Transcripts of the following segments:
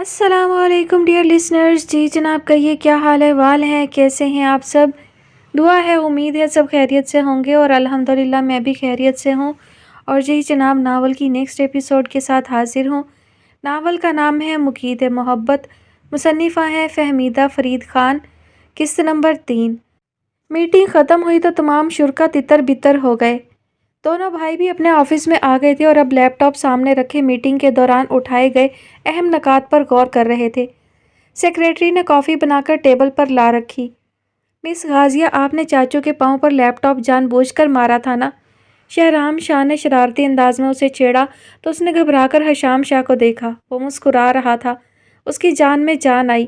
السلام علیکم dear listeners. جی جناب کہیے کیا حال احوال ہیں، کیسے ہیں آپ سب؟ دعا ہے امید ہے سب خیریت سے ہوں گے اور الحمدللہ میں بھی خیریت سے ہوں. اور جی جناب ناول کی نیکسٹ ایپیسوڈ کے ساتھ حاضر ہوں. ناول کا نام ہے مقید محبت، مصنفہ ہیں فہمیدہ فرید خان. قسط نمبر 3. میٹنگ ختم ہوئی تو تمام شرکا تتر بتر ہو گئے. دونوں بھائی بھی اپنے آفس میں آ گئے تھے اور اب لیپ ٹاپ سامنے رکھے میٹنگ کے دوران اٹھائے گئے اہم نکات پر غور کر رہے تھے. سیکریٹری نے کافی بنا کر ٹیبل پر لا رکھی. مس غازیہ آپ نے چاچو کے پاؤں پر لیپ ٹاپ جان بوجھ کر مارا تھا نا؟ شہرام شاہ نے شرارتی انداز میں اسے چھیڑا تو اس نے گھبرا کر حشام شاہ کو دیکھا. وہ مسکرا رہا تھا. اس کی جان میں جان آئی.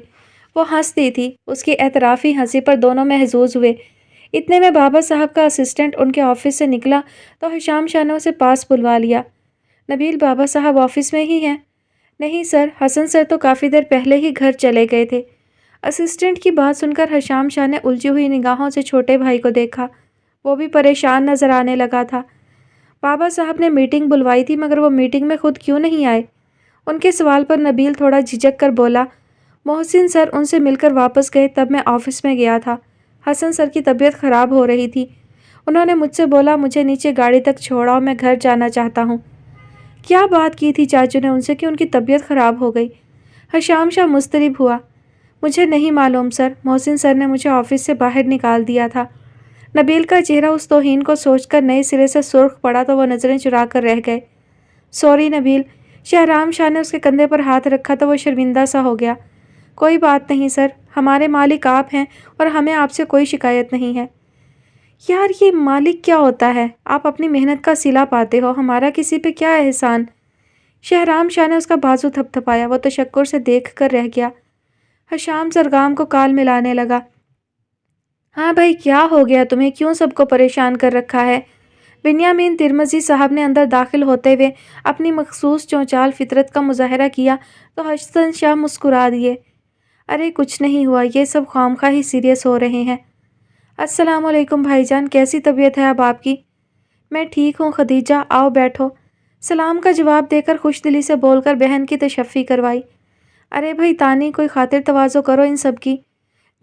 وہ ہنس دی تھی. اس کی اعترافی ہنسی پر دونوں محظوظ ہوئے. اتنے میں بابا صاحب کا اسسٹنٹ ان کے آفس سے نکلا تو حشام شاہ نے اسے پاس بلوا لیا. نبیل بابا صاحب آفس میں ہی ہیں؟ نہیں سر، حسن سر تو کافی دیر پہلے ہی گھر چلے گئے تھے. اسسٹنٹ کی بات سن کر حشام شاہ نے الجھی ہوئی نگاہوں سے چھوٹے بھائی کو دیکھا. وہ بھی پریشان نظر آنے لگا تھا. بابا صاحب نے میٹنگ بلوائی تھی مگر وہ میٹنگ میں خود کیوں نہیں آئے؟ ان کے سوال پر نبیل تھوڑا جھجک کر بولا، محسن سر ان سے مل کر واپس گئے تب میں آفس میں گیا تھا. حسن سر کی طبیعت خراب ہو رہی تھی. انہوں نے مجھ سے بولا مجھے نیچے گاڑی تک چھوڑاؤ، میں گھر جانا چاہتا ہوں. کیا بات کی تھی چاچو نے ان سے کہ ان کی طبیعت خراب ہو گئی؟ حشام شاہ مضطرب ہوا. مجھے نہیں معلوم سر، محسن سر نے مجھے آفس سے باہر نکال دیا تھا. نبیل کا چہرہ اس توہین کو سوچ کر نئے سرے سے سرخ پڑا تو وہ نظریں چرا کر رہ گئے. سوری نبیل. شہرام شاہ نے اس کے کندھے پر ہاتھ رکھا تو وہ شرمندہ سا ہو گیا. کوئی بات نہیں سر، ہمارے مالک آپ ہیں اور ہمیں آپ سے کوئی شکایت نہیں ہے. یار یہ مالک کیا ہوتا ہے؟ آپ اپنی محنت کا صلہ پاتے ہو، ہمارا کسی پہ کیا احسان؟ شہرام شاہ نے اس کا بازو تھپ تھپایا. وہ تشکر سے دیکھ کر رہ گیا. حشام سرگام کو کال ملانے لگا. ہاں بھائی کیا ہو گیا تمہیں، کیوں سب کو پریشان کر رکھا ہے؟ بنیامین ترمذی صاحب نے اندر داخل ہوتے ہوئے اپنی مخصوص چونچال فطرت کا مظاہرہ کیا تو حسن شاہ مسکرا دیے. ارے کچھ نہیں ہوا، یہ سب خوامخواہ ہی سیریس ہو رہے ہیں. السلام علیکم بھائی جان، کیسی طبیعت ہے اب آپ کی؟ میں ٹھیک ہوں خدیجہ، آؤ بیٹھو. سلام کا جواب دے کر خوش دلی سے بول کر بہن کی تشفی کروائی. ارے بھائی تانی کوئی خاطر تواضع کرو ان سب کی.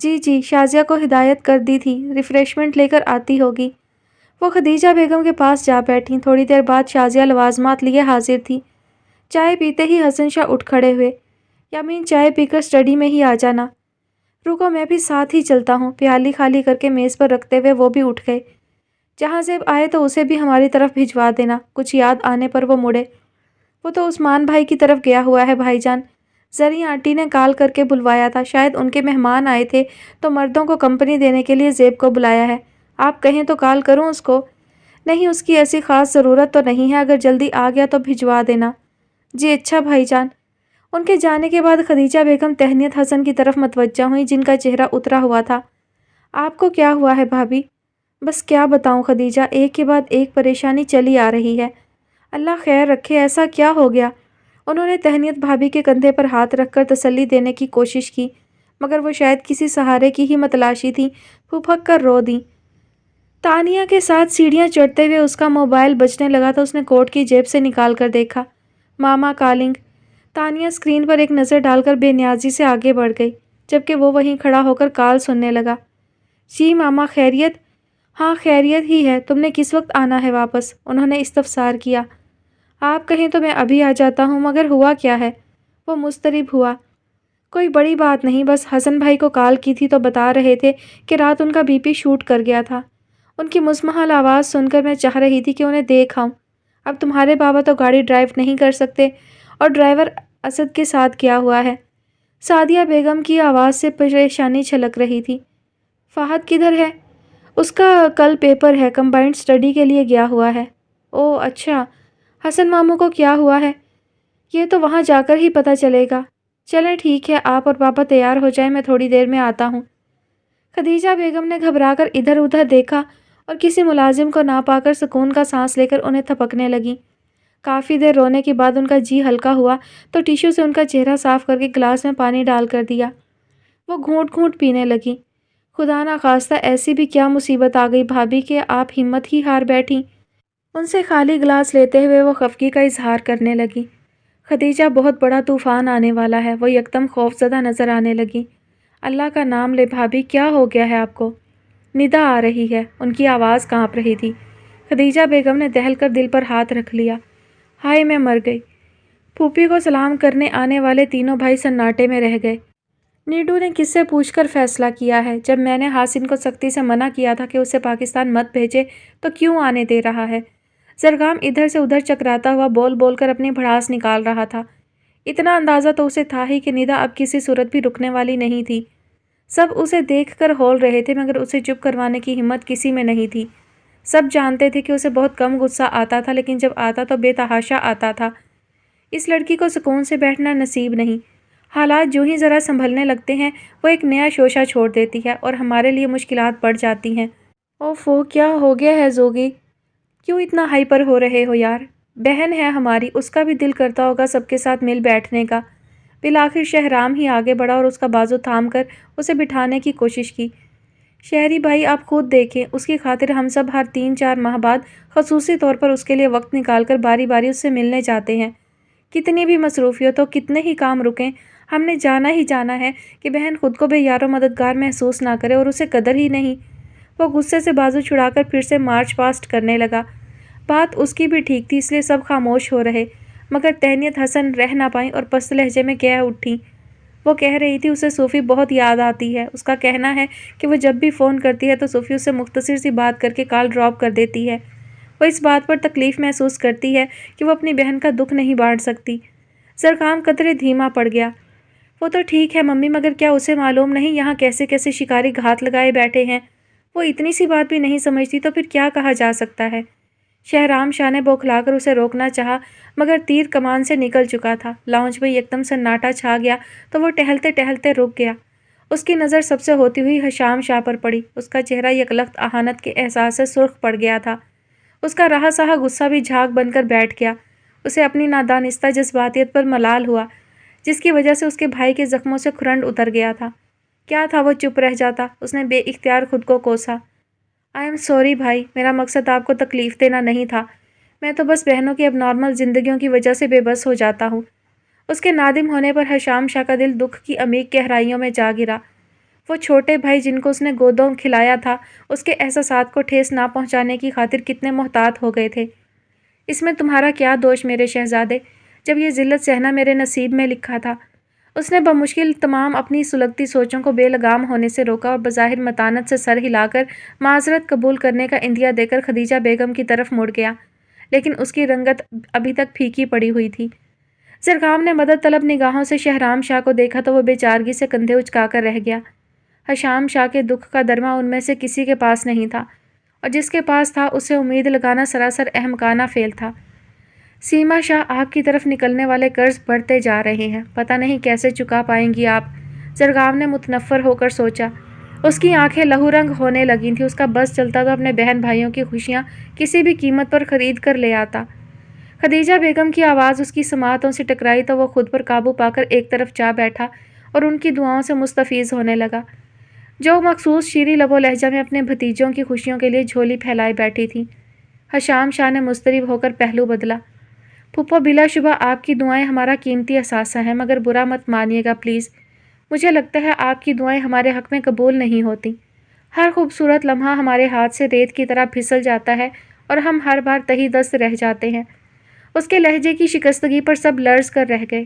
جی شازیہ کو ہدایت کر دی تھی، ریفریشمنٹ لے کر آتی ہوگی. وہ خدیجہ بیگم کے پاس جا بیٹھیں. تھوڑی دیر بعد شازیہ لوازمات لیے حاضر تھی. چائے پیتے ہی حسن شاہ اٹھ کھڑے ہوئے. یامین چائے پی کر اسٹڈی میں ہی آ جانا. رکو میں بھی ساتھ ہی چلتا ہوں. پیالی خالی کر کے میز پر رکھتے ہوئے وہ بھی اٹھ گئے. جہاں زیب آئے تو اسے بھی ہماری طرف بھجوا دینا. کچھ یاد آنے پر وہ مڑے. وہ تو عثمان بھائی کی طرف گیا ہوا ہے بھائی جان. زری آنٹی نے کال کر کے بلوایا تھا، شاید ان کے مہمان آئے تھے تو مردوں کو کمپنی دینے کے لیے زیب کو بلایا ہے. آپ کہیں تو کال کروں اس کو؟ نہیں اس کی ایسی خاص ضرورت تو نہیں ہے، اگر جلدی آ گیا تو بھجوا دینا. جی اچھا بھائی جان. ان کے جانے کے بعد خدیجہ بیگم تہنیت حسن کی طرف متوجہ ہوئیں جن کا چہرہ اترا ہوا تھا. آپ کو کیا ہوا ہے بھابھی؟ بس کیا بتاؤں خدیجہ، ایک کے بعد ایک پریشانی چلی آ رہی ہے. اللہ خیر رکھے، ایسا کیا ہو گیا؟ انہوں نے تہنیت بھابھی کے کندھے پر ہاتھ رکھ کر تسلی دینے کی کوشش کی مگر وہ شاید کسی سہارے کی ہی متلاشی تھی. پھپک کر رو دیں. تانیہ کے ساتھ سیڑھیاں چڑھتے ہوئے اس کا موبائل بجنے لگا تو اس نے کوٹ کی جیب سے نکال کر دیکھا. ماما کالنگ. تانیہ اسکرین پر ایک نظر ڈال کر بے نیازی سے آگے بڑھ گئی جبکہ وہ وہیں کھڑا ہو کر کال سننے لگا. جی ماما خیریت؟ ہاں خیریت ہی ہے. تم نے کس وقت آنا ہے واپس؟ انہوں نے استفسار کیا. آپ کہیں تو میں ابھی آ جاتا ہوں، مگر ہوا کیا ہے؟ وہ مضطرب ہوا. کوئی بڑی بات نہیں، بس حسن بھائی کو کال کی تھی تو بتا رہے تھے کہ رات ان کا بی پی شوٹ کر گیا تھا. ان کی مزمحل آواز سن کر میں چاہ رہی تھی کہ انہیں دیکھ آؤں. اب تمہارے بابا تو گاڑی ڈرائیو نہیں کر سکتے اور ڈرائیور اسد کے ساتھ کیا ہوا ہے؟ سعدیہ بیگم کی آواز سے پریشانی چھلک رہی تھی. فہد کدھر ہے؟ اس کا کل پیپر ہے، کمبائنڈ اسٹڈی کے لیے گیا ہوا ہے. او اچھا. حسن ماموں کو کیا ہوا ہے؟ یہ تو وہاں جا کر ہی پتہ چلے گا. چلیں ٹھیک ہے، آپ اور پاپا تیار ہو جائیں، میں تھوڑی دیر میں آتا ہوں. خدیجہ بیگم نے گھبرا کر ادھر ادھر دیکھا اور کسی ملازم کو نہ پا کر سکون کا سانس لے کر انہیں تھپکنے لگیں. کافی دیر رونے کے بعد ان کا جی ہلکا ہوا تو ٹیشو سے ان کا چہرہ صاف کر کے گلاس میں پانی ڈال کر دیا. وہ گھونٹ گھونٹ پینے لگیں. خدا نخواستہ ایسی بھی کیا مصیبت آ گئی بھابھی کہ آپ ہمت ہی ہار بیٹھیں؟ ان سے خالی گلاس لیتے ہوئے وہ خفگی کا اظہار کرنے لگی. خدیجہ بہت بڑا طوفان آنے والا ہے، وہ یکدم خوفزدہ نظر آنے لگی۔ اللہ کا نام لے بھابھی، کیا ہو گیا ہے آپ کو؟ ندا آ رہی ہے، ان کی آواز کانپ رہی تھی۔ خدیجہ بیگم نے دہل کر دل پر ہاتھ رکھ لیا۔ ہائے میں مر گئی۔ پھوپھی کو سلام کرنے آنے والے تینوں بھائی سناٹے میں رہ گئے۔ نیڈو نے کس سے پوچھ کر فیصلہ کیا ہے؟ جب میں نے حسین کو سختی سے منع کیا تھا کہ اسے پاکستان مت بھیجے تو کیوں آنے دے رہا ہے؟ زرگام ادھر سے ادھر چکراتا ہوا بول بول کر اپنی بھڑاس نکال رہا تھا۔ اتنا اندازہ تو اسے تھا ہی کہ ندا اب کسی صورت بھی رکنے والی نہیں تھی۔ سب اسے دیکھ کر ہول رہے تھے مگر اسے چپ کروانے کی ہمت کسی میں نہیں تھی۔ سب جانتے تھے کہ اسے بہت کم غصہ آتا تھا، لیکن جب آتا تو بے تحاشا آتا تھا۔ اس لڑکی کو سکون سے بیٹھنا نصیب نہیں۔ حالات جو ہی ذرا سنبھلنے لگتے ہیں وہ ایک نیا شوشہ چھوڑ دیتی ہے اور ہمارے لیے مشکلات بڑھ جاتی ہیں۔ اوفو، کیا ہو گیا ہے زوگی؟ کیوں اتنا ہائپر ہو رہے ہو یار؟ بہن ہے ہماری، اس کا بھی دل کرتا ہوگا سب کے ساتھ مل بیٹھنے کا۔ بالآخر شہرام ہی آگے بڑھا اور اس کا بازو تھام کر اسے بٹھانے کی کوشش کی۔ شہری بھائی آپ خود دیکھیں، اس کی خاطر ہم سب ہر 3-4 ماہ بعد خصوصی طور پر اس کے لیے وقت نکال کر باری باری اس سے ملنے جاتے ہیں۔ کتنی بھی مصروفیت ہو، کتنے ہی کام رکیں، ہم نے جانا ہی جانا ہے کہ بہن خود کو بے یار و مددگار محسوس نہ کرے اور اسے قدر ہی نہیں۔ وہ غصے سے بازو چھڑا کر پھر سے مارچ پاسٹ کرنے لگا۔ بات اس کی بھی ٹھیک تھی، اس لیے سب خاموش ہو رہے، مگر تہنیت حسن رہ نہ پائیں اور پست لہجے میں کہہ اٹھیں۔ وہ کہہ رہی تھی اسے صوفی بہت یاد آتی ہے۔ اس کا کہنا ہے کہ وہ جب بھی فون کرتی ہے تو صوفی اسے مختصر سی بات کر کے کال ڈراپ کر دیتی ہے۔ وہ اس بات پر تکلیف محسوس کرتی ہے کہ وہ اپنی بہن کا دکھ نہیں بانٹ سکتی۔ زرخام قدرے دھیما پڑ گیا۔ وہ تو ٹھیک ہے ممی، مگر کیا اسے معلوم نہیں یہاں کیسے کیسے شکاری گھات لگائے بیٹھے ہیں؟ وہ اتنی سی بات بھی نہیں سمجھتی تو پھر کیا کہا جا سکتا ہے؟ شہرام شاہ نے بوکھلا کر اسے روکنا چاہا مگر تیر کمان سے نکل چکا تھا۔ لاؤنج میں یکدم سناٹا چھا گیا تو وہ ٹہلتے ٹہلتے رک گیا۔ اس کی نظر سب سے ہوتی ہوئی حشام شاہ پر پڑی۔ اس کا چہرہ یکلخت اہانت کے احساس سے سرخ پڑ گیا تھا۔ اس کا رہا سہا غصہ بھی جھاگ بن کر بیٹھ گیا۔ اسے اپنی نادانستہ جذباتیت پر ملال ہوا جس کی وجہ سے اس کے بھائی کے زخموں سے کھرنڈ اتر گیا تھا۔ کیا تھا وہ چپ رہ جاتا؟ اس نے بے اختیار خود کو کوسا۔ آئی ایم سوری بھائی، میرا مقصد آپ کو تکلیف دینا نہیں تھا، میں تو بس بہنوں کی اب نارمل زندگیوں کی وجہ سے بے بس ہو جاتا ہوں۔ اس کے نادم ہونے پر حشام شاہ کا دل دکھ کی عمیق گہرائیوں میں جا گرا۔ وہ چھوٹے بھائی جن کو اس نے گودوں کھلایا تھا اس کے احساسات کو ٹھیس نہ پہنچانے کی خاطر کتنے محتاط ہو گئے تھے۔ اس میں تمہارا کیا دوش میرے شہزادے، جب یہ ذلت سہنا میرے نصیب میں لکھا تھا؟ اس نے بمشکل تمام اپنی سلگتی سوچوں کو بے لگام ہونے سے روکا اور بظاہر متانت سے سر ہلا کر معذرت قبول کرنے کا عندیہ دے کر خدیجہ بیگم کی طرف مڑ گیا، لیکن اس کی رنگت ابھی تک پھیکی پڑی ہوئی تھی۔ زرخام نے مدد طلب نگاہوں سے شہرام شاہ کو دیکھا تو وہ بے چارگی سے کندھے اچکا کر رہ گیا۔ حشام شاہ کے دکھ کا درما ان میں سے کسی کے پاس نہیں تھا، اور جس کے پاس تھا اسے امید لگانا سراسر احمقانہ فعل تھا۔ سیما شاہ، آپ کی طرف نکلنے والے قرض بڑھتے جا رہے ہیں، پتہ نہیں کیسے چکا پائیں گی آپ، زرخام نے متنفر ہو کر سوچا۔ اس کی آنکھیں لہو رنگ ہونے لگی تھیں۔ اس کا بس چلتا تو اپنے بہن بھائیوں کی خوشیاں کسی بھی قیمت پر خرید کر لے آتا۔ خدیجہ بیگم کی آواز اس کی سماعتوں سے ٹکرائی تو وہ خود پر قابو پا کر ایک طرف جا بیٹھا اور ان کی دعاؤں سے مستفیض ہونے لگا، جو مخصوص شیریں لب و لہجہ میں اپنے بھتیجوں کی خوشیوں کے لیے جھولی پھیلائے بیٹھی تھی۔ حشام شاہ نے مضطرب ہو کر پہلو بدلا۔ پھپھو، بلا شبہ آپ کی دعائیں ہمارا قیمتی اثاثہ ہیں، مگر برا مت مانیے گا پلیز، مجھے لگتا ہے آپ کی دعائیں ہمارے حق میں قبول نہیں ہوتی۔ ہر خوبصورت لمحہ ہمارے ہاتھ سے ریت کی طرح پھسل جاتا ہے اور ہم ہر بار تہی دست رہ جاتے ہیں۔ اس کے لہجے کی شکستگی پر سب لرز کر رہ گئے۔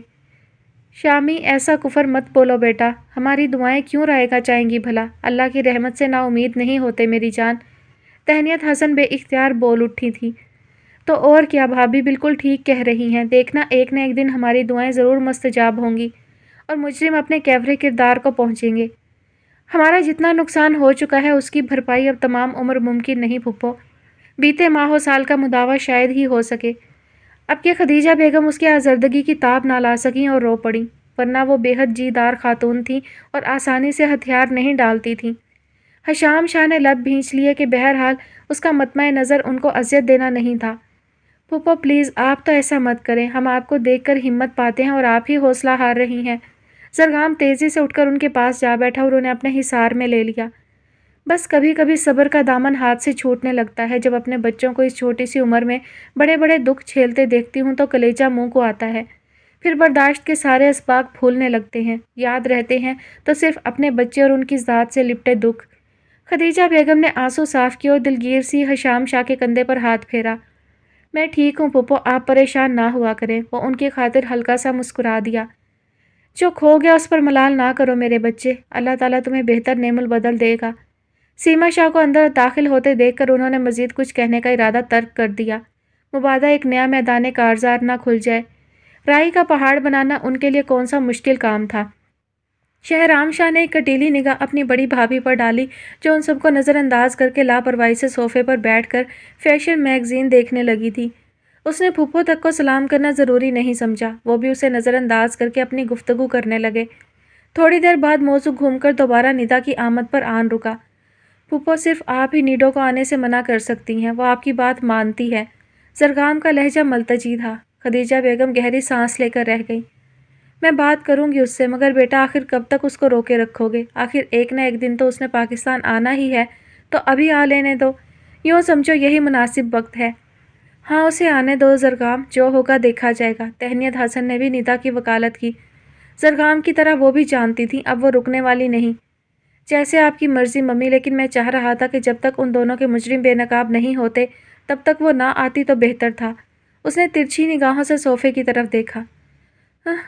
شامی، ایسا کفر مت بولو بیٹا، ہماری دعائیں کیوں رائے گا چاہیں گی بھلا؟ اللہ کی رحمت سے نا امید نہیں ہوتے میری جان، تہنیت حسن بے اختیار بول اٹھی تھی۔ تو اور کیا بھابھی بالکل ٹھیک کہہ رہی ہیں، دیکھنا ایک نہ ایک دن ہماری دعائیں ضرور مستجاب ہوں گی اور مجرم اپنے کیفر کردار کو پہنچیں گے۔ ہمارا جتنا نقصان ہو چکا ہے اس کی بھرپائی اب تمام عمر ممکن نہیں پھپھو، بیتے ماہ و سال کا مداوع شاید ہی ہو سکے۔ اب کہ خدیجہ بیگم اس کی آزردگی کی تاب نہ لا سکیں اور رو پڑیں، ورنہ وہ بے حد جی دار خاتون تھیں اور آسانی سے ہتھیار نہیں ڈالتی تھیں۔ حشام شاہ نے لب بھینچ لیے کہ بہرحال اس کا مطمع نظر ان کو اذیت دینا نہیں تھا۔ پھپھو پلیز آپ تو ایسا مت کریں، ہم آپ کو دیکھ کر ہمت پاتے ہیں اور آپ ہی حوصلہ ہار رہی ہیں۔ زرخام تیزی سے اٹھ کر ان کے پاس جا بیٹھا اور انہیں اپنے حصار میں لے لیا۔ بس کبھی کبھی صبر کا دامن ہاتھ سے چھوٹنے لگتا ہے، جب اپنے بچوں کو اس چھوٹی سی عمر میں بڑے بڑے دکھ جھیلتے دیکھتی ہوں تو کلیجہ منہ کو آتا ہے۔ پھر برداشت کے سارے اسباق پھولنے لگتے ہیں، یاد رہتے ہیں تو صرف اپنے بچے اور ان کی ذات سے لپٹے دکھ۔ خدیجہ بیگم نے آنسو صاف کیے اور دلگیر سی حشام شاہ کے کندھے پر ہاتھ پھیرا۔ میں ٹھیک ہوں پھپھو، آپ پریشان نہ ہوا کریں۔ وہ ان کی خاطر ہلکا سا مسکرا دیا۔ جو کھو گیا اس پر ملال نہ کرو میرے بچے، اللہ تعالیٰ تمہیں بہتر نعم البدل دے گا۔ سیما شاہ کو اندر داخل ہوتے دیکھ کر انہوں نے مزید کچھ کہنے کا ارادہ ترک کر دیا، مبادا ایک نیا میدان کارزار نہ کھل جائے۔ رائی کا پہاڑ بنانا ان کے لیے کون سا مشکل کام تھا۔ شہرام شاہ نے ایک کٹیلی نگاہ اپنی بڑی بھابھی پر ڈالی جو ان سب کو نظر انداز کر کے لاپرواہی سے صوفے پر بیٹھ کر فیشن میگزین دیکھنے لگی تھی۔ اس نے پھپھو تک کو سلام کرنا ضروری نہیں سمجھا، وہ بھی اسے نظر انداز کر کے اپنی گفتگو کرنے لگے۔ تھوڑی دیر بعد موضوع گھوم کر دوبارہ ندا کی آمد پر آن رکا۔ پھپھو، صرف آپ ہی نیڈو کو آنے سے منع کر سکتی ہیں، وہ آپ کی بات مانتی ہے۔ زرگام کا لہجہ ملتجی تھا۔ خدیجہ بیگم گہری سانس لے کر رہ گئی۔ میں بات کروں گی اس سے، مگر بیٹا آخر کب تک اس کو روکے رکھو گے؟ آخر ایک نہ ایک دن تو اس نے پاکستان آنا ہی ہے، تو ابھی آ لینے دو، یوں سمجھو یہی مناسب وقت ہے۔ ہاں اسے آنے دو زرگام، جو ہوگا دیکھا جائے گا۔ تہنیت حسن نے بھی ندا کی وکالت کی۔ زرگام کی طرح وہ بھی جانتی تھی اب وہ رکنے والی نہیں۔ جیسے آپ کی مرضی ممی، لیکن میں چاہ رہا تھا کہ جب تک ان دونوں کے مجرم بے نقاب نہیں ہوتے تب تک وہ نہ آتی تو بہتر تھا۔ اس نے ترچھی نگاہوں سے صوفے کی طرف دیکھا۔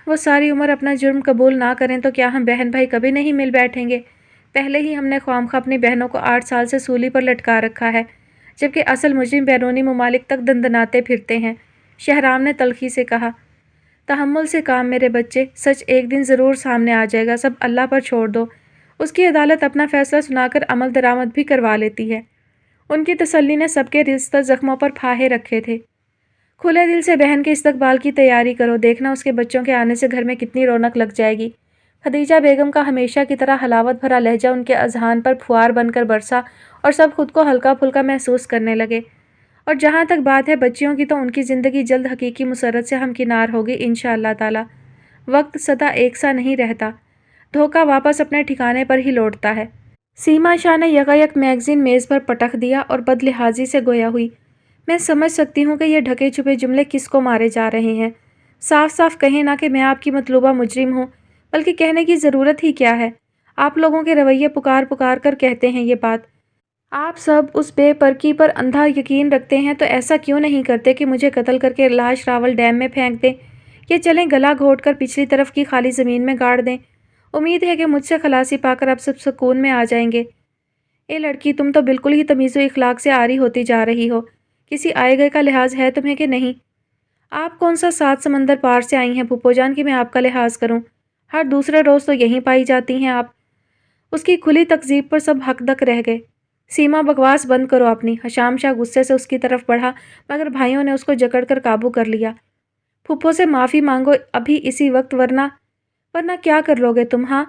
وہ ساری عمر اپنا جرم قبول نہ کریں تو کیا ہم بہن بھائی کبھی نہیں مل بیٹھیں گے؟ پہلے ہی ہم نے خواہ اپنی بہنوں کو 8 سال سے سولی پر لٹکا رکھا ہے، جبکہ اصل مجرم بیرونی ممالک تک دندناتے پھرتے ہیں۔ شہرام نے تلخی سے کہا۔ تحمل سے کام میرے بچے، سچ ایک دن ضرور سامنے آ جائے گا، سب اللہ پر چھوڑ دو۔ اس کی عدالت اپنا فیصلہ سنا کر عمل درآمد بھی کروا لیتی ہے۔ ان کی تسلی نے سب کے رشتہ زخموں پر پھاہے رکھے تھے۔ کھلے دل سے بہن کے استقبال کی تیاری کرو، دیکھنا اس کے بچوں کے آنے سے گھر میں کتنی رونق لگ جائے گی۔ خدیجہ بیگم کا ہمیشہ کی طرح حلاوت بھرا لہجہ ان کے اذہان پر پھوار بن کر برسا اور سب خود کو ہلکا پھلکا محسوس کرنے لگے۔ اور جہاں تک بات ہے بچیوں کی، تو ان کی زندگی جلد حقیقی مسرت سے ہمکنار ہوگی انشاءاللہ تعالی۔ وقت سدا ایک سا نہیں رہتا، دھوکہ واپس اپنے ٹھکانے پر ہی لوٹتا ہے۔ سیما شاہ نے یکایک میگزین میز پر پٹک دیا اور بد لحاظی سے گویا ہوئی۔ میں سمجھ سکتی ہوں کہ یہ ڈھکے چھپے جملے کس کو مارے جا رہے ہیں۔ صاف صاف کہیں نہ کہ میں آپ کی مطلوبہ مجرم ہوں، بلکہ کہنے کی ضرورت ہی کیا ہے؟ آپ لوگوں کے رویے پکار پکار کر کہتے ہیں یہ بات۔ آپ سب اس بے پرکی پر اندھا یقین رکھتے ہیں، تو ایسا کیوں نہیں کرتے کہ مجھے قتل کر کے لاش راول ڈیم میں پھینک دیں، یا چلیں گلا گھونٹ کر پچھلی طرف کی خالی زمین میں گاڑ دیں۔ امید ہے کہ مجھ سے خلاصی پا کر آپ سب سکون میں آ جائیں گے۔ اے لڑکی، تم تو بالکل ہی تمیز و اخلاق سے عاری ہوتی جا رہی ہو۔ کسی آئے گئے کا لحاظ ہے تمہیں کہ نہیں؟ آپ کون سا 7 سمندر پار سے آئی ہیں پھپھو جان کہ میں آپ کا لحاظ کروں؟ ہر دوسرے روز تو یہیں پائی جاتی ہیں آپ۔ اس کی کھلی تکذیب پر سب حق دک رہ گئے۔ سیما، بکواس بند کرو اپنی۔ حشام شاہ غصے سے اس کی طرف بڑھا، مگر بھائیوں نے اس کو جکڑ کر قابو کر لیا۔ پھپھو سے معافی مانگو ابھی اسی وقت، ورنہ کیا کر لو گے تم؟ ہاں،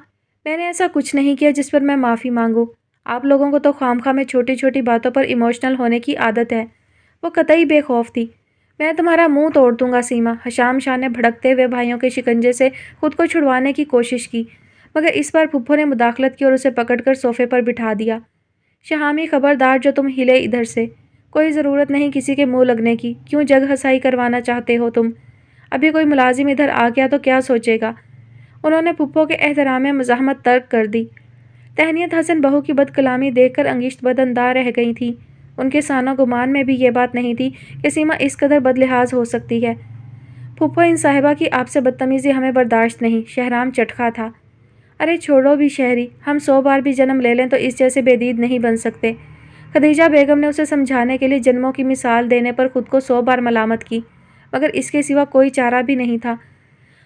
میں نے ایسا کچھ نہیں کیا جس پر میں معافی مانگوں۔ آپ لوگوں کو تو خواہ میں چھوٹی چھوٹی باتوں پر ایموشنل ہونے کی عادت ہے۔ وہ قطعی بے خوف تھی۔ میں تمہارا منہ توڑ دوں گا سیما۔ حشام شاہ نے بھڑکتے ہوئے بھائیوں کے شکنجے سے خود کو چھڑوانے کی کوشش کی، مگر اس بار پھپھو نے مداخلت کی اور اسے پکڑ کر صوفے پر بٹھا دیا۔ شہامی، خبردار جو تم ہلے ادھر سے۔ کوئی ضرورت نہیں کسی کے منہ لگنے کی، کیوں جگ ہسائی کروانا چاہتے ہو تم؟ ابھی کوئی ملازم ادھر آ گیا تو کیا سوچے گا؟ انہوں نے پھپھو کے احترام میں مزاحمت ترک کر دی۔ تہنیت حسن بہو کی بد کلامی دیکھ کر انگشت بدندار رہ گئی تھی۔ ان کے سانو گمان میں بھی یہ بات نہیں تھی کہ سیما اس قدر بد لحاظ ہو سکتی ہے۔ پھپھو، ان صاحبہ کی آپ سے بدتمیزی ہمیں برداشت نہیں۔ شہرام چٹخا تھا۔ ارے چھوڑو بھی شہری، ہم 100 بار بھی جنم لے لیں تو اس جیسے بے دید نہیں بن سکتے۔ خدیجہ بیگم نے اسے سمجھانے کے لیے جنموں کی مثال دینے پر خود کو 100 بار ملامت کی، مگر اس کے سوا کوئی چارہ بھی نہیں تھا۔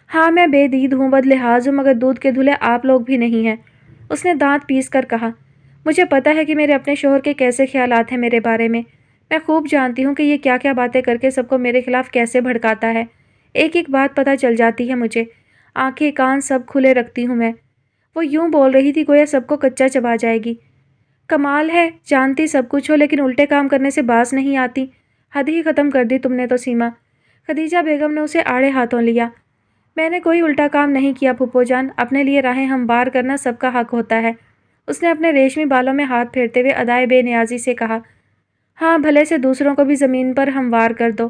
ہاں میں بے دید ہوں، بد لحاظ ہوں، مگر دودھ کے دھلے آپ لوگ بھی نہیں ہیں۔ اس نے دانت پیس کر کہا۔ مجھے پتہ ہے کہ میرے اپنے شوہر کے کیسے خیالات ہیں میرے بارے میں۔ میں خوب جانتی ہوں کہ یہ کیا کیا باتیں کر کے سب کو میرے خلاف کیسے بھڑکاتا ہے۔ ایک ایک بات پتہ چل جاتی ہے مجھے۔ آنکھیں کان سب کھلے رکھتی ہوں میں۔ وہ یوں بول رہی تھی گویا سب کو کچا چبا جائے گی۔ کمال ہے، جانتی سب کچھ ہو لیکن الٹے کام کرنے سے باز نہیں آتی۔ حد ہی ختم کر دی تم نے تو سیما۔ خدیجہ بیگم نے اسے آڑے ہاتھوں لیا۔ میں نے کوئی الٹا کام نہیں کیا پھپھو جان، اپنے لیے راہیں ہموار کرنا سب کا حق ہوتا ہے۔ اس نے اپنے ریشمی بالوں میں ہاتھ پھیرتے ہوئے ادائے بے نیازی سے کہا۔ ہاں، بھلے سے دوسروں کو بھی زمین پر ہموار کر دو۔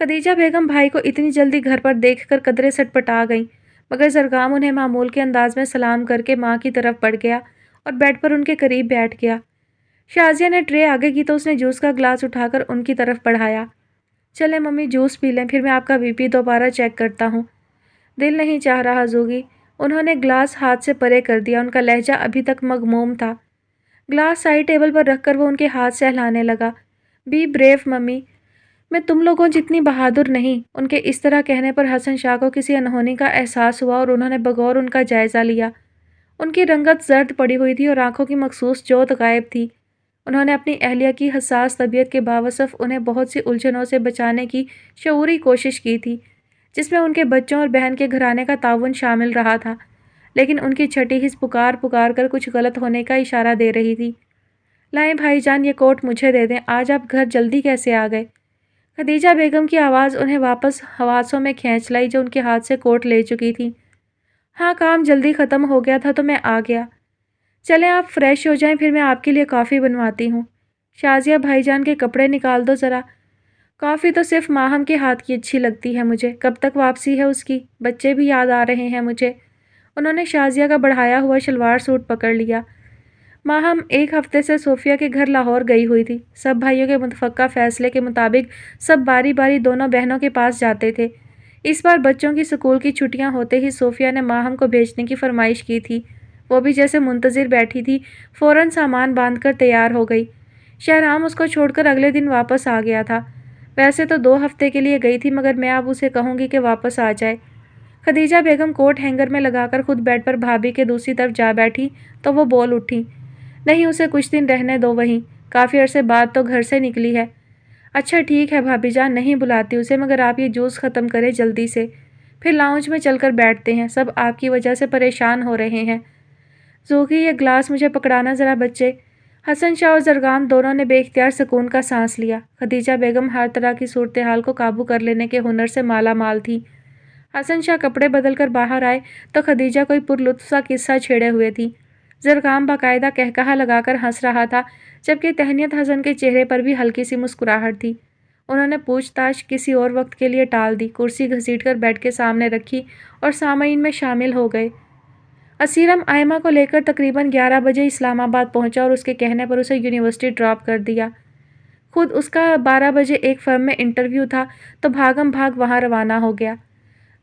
خدیجہ بیگم بھائی کو اتنی جلدی گھر پر دیکھ کر قدرے سٹپٹا گئیں، مگر زرگام انہیں معمول کے انداز میں سلام کر کے ماں کی طرف بڑھ گیا اور بیڈ پر ان کے قریب بیٹھ گیا۔ شازیہ نے ٹرے آگے کی تو اس نے جوس کا گلاس اٹھا کر ان کی طرف بڑھایا۔ چلیں ممی جوس پی لیں، پھر میں آپ کا بی پی دوبارہ چیک کرتا ہوں۔ دل نہیں چاہ رہا زوگی۔ انہوں نے گلاس ہاتھ سے پرے کر دیا، ان کا لہجہ ابھی تک مغموم تھا۔ گلاس سائڈ ٹیبل پر رکھ کر وہ ان کے ہاتھ سے ہلانے لگا۔ بی بریو ممی، میں تم لوگوں جتنی بہادر نہیں۔ ان کے اس طرح کہنے پر حسن شاہ کو کسی انہونی کا احساس ہوا اور انہوں نے بغور ان کا جائزہ لیا۔ ان کی رنگت زرد پڑی ہوئی تھی اور آنکھوں کی مخصوص جوت غائب تھی۔ انہوں نے اپنی اہلیہ کی حساس طبیعت کے باوصف انہیں بہت سی الجھنوں سے بچانے کی شعوری کوشش کی تھی، جس میں ان کے بچوں اور بہن کے گھرانے کا تعاون شامل رہا تھا، لیکن ان کی چھٹی حس پکار پکار کر کچھ غلط ہونے کا اشارہ دے رہی تھی۔ لائیں بھائی جان، یہ کوٹ مجھے دے دیں، آج آپ گھر جلدی کیسے آ گئے؟ خدیجہ بیگم کی آواز انہیں واپس حواسوں میں کھینچ لائی جو ان کے ہاتھ سے کوٹ لے چکی تھی۔ ہاں کام جلدی ختم ہو گیا تھا تو میں آ گیا۔ چلیں آپ فریش ہو جائیں، پھر میں آپ کے لیے کافی بنواتی ہوں۔ شازیہ بھائی جان کے کپڑے نکال دو ذرا۔ کافی تو صرف ماہم کے ہاتھ کی اچھی لگتی ہے مجھے، کب تک واپسی ہے اس کی؟ بچے بھی یاد آ رہے ہیں مجھے۔ انہوں نے شازیہ کا بڑھایا ہوا شلوار سوٹ پکڑ لیا۔ ماہم ایک ہفتے سے صوفیہ کے گھر لاہور گئی ہوئی تھی۔ سب بھائیوں کے متفقہ فیصلے کے مطابق سب باری باری دونوں بہنوں کے پاس جاتے تھے۔ اس بار بچوں کی سکول کی چھٹیاں ہوتے ہی صوفیہ نے ماہم کو بھیجنے کی فرمائش کی تھی۔ وہ بھی جیسے منتظر بیٹھی تھی، فوراً سامان باندھ کر تیار ہو گئی۔ شہرام اس کو چھوڑ کر اگلے دن واپس آ گیا تھا۔ ویسے تو 2 ہفتے کے لیے گئی تھی، مگر میں اب اسے کہوں گی کہ واپس آ جائے۔ خدیجہ بیگم کوٹ ہینگر میں لگا کر خود بیڈ پر بھابھی کے دوسری طرف جا بیٹھی تو وہ بول اٹھی، نہیں اسے کچھ دن رہنے دو وہیں، کافی عرصے بعد تو گھر سے نکلی ہے۔ اچھا ٹھیک ہے بھابھی جان، نہیں بلاتی اسے، مگر آپ یہ جوس ختم کریں جلدی سے، پھر لاؤنج میں چل کر بیٹھتے ہیں، سب آپ کی وجہ سے پریشان ہو رہے ہیں۔ زوگی یہ گلاس مجھے پکڑانا ذرا بچے۔ حسن شاہ اور زرگام دونوں نے بے اختیار سکون کا سانس لیا۔ خدیجہ بیگم ہر طرح کی صورتحال کو قابو کر لینے کے ہنر سے مالا مال تھی۔ حسن شاہ کپڑے بدل کر باہر آئے تو خدیجہ کوئی پرلطف سا قصہ چھیڑے ہوئے تھی۔ زرگام باقاعدہ قہقہہ لگا کر ہنس رہا تھا، جبکہ تہنیت حسن کے چہرے پر بھی ہلکی سی مسکراہٹ تھی۔ انہوں نے پوچھ تاچھ کسی اور وقت کے لیے ٹال دی، کرسی گھسیٹ کر بیڈ کے سامنے رکھی اور سامعین میں شامل ہو گئے۔ اسیرم آئمہ کو لے کر تقریباً 11 بجے اسلام آباد پہنچا اور اس کے کہنے پر اسے یونیورسٹی ڈراپ کر دیا۔ خود اس کا 12 بجے ایک فرم میں انٹرویو تھا تو بھاگم بھاگ وہاں روانہ ہو گیا۔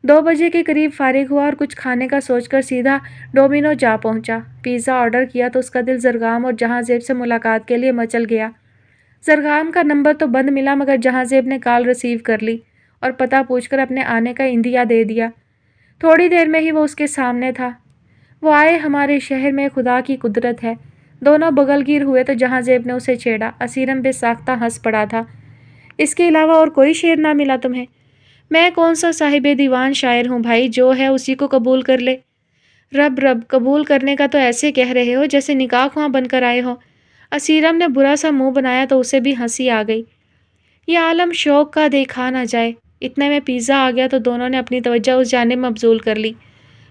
2 بجے کے قریب فارغ ہوا اور کچھ کھانے کا سوچ کر سیدھا ڈومینو جا پہنچا۔ پیزا آرڈر کیا تو اس کا دل زرگام اور جہاں زیب سے ملاقات کے لیے مچل گیا۔ زرگام کا نمبر تو بند ملا، مگر جہاں زیب نے کال ریسیو کر لی اور پتہ پوچھ کر اپنے آنے کا اندیا دے دیا۔ تھوڑی دیر میں ہی وہ اس کے سامنے تھا۔ وہ آئے ہمارے شہر میں خدا کی قدرت ہے۔ دونوں بغل گیر ہوئے تو جہاں زیب نے اسے چھیڑا۔ اسیرم بے ساختہ ہنس پڑا تھا۔ اس کے علاوہ اور کوئی شعر نہ ملا تمہیں؟ میں کون سا صاحب دیوان شاعر ہوں بھائی، جو ہے اسی کو قبول کر لے۔ رب رب، قبول کرنے کا تو ایسے کہہ رہے ہو جیسے نکاح خواں بن کر آئے ہو۔ اسیرم نے برا سا منہ بنایا تو اسے بھی ہنسی آ گئی۔ یہ عالم شوق کا دیکھا نہ جائے۔ اتنے میں پیزا آ گیا تو دونوں نے اپنی توجہ اس جانب مبذول کر لی۔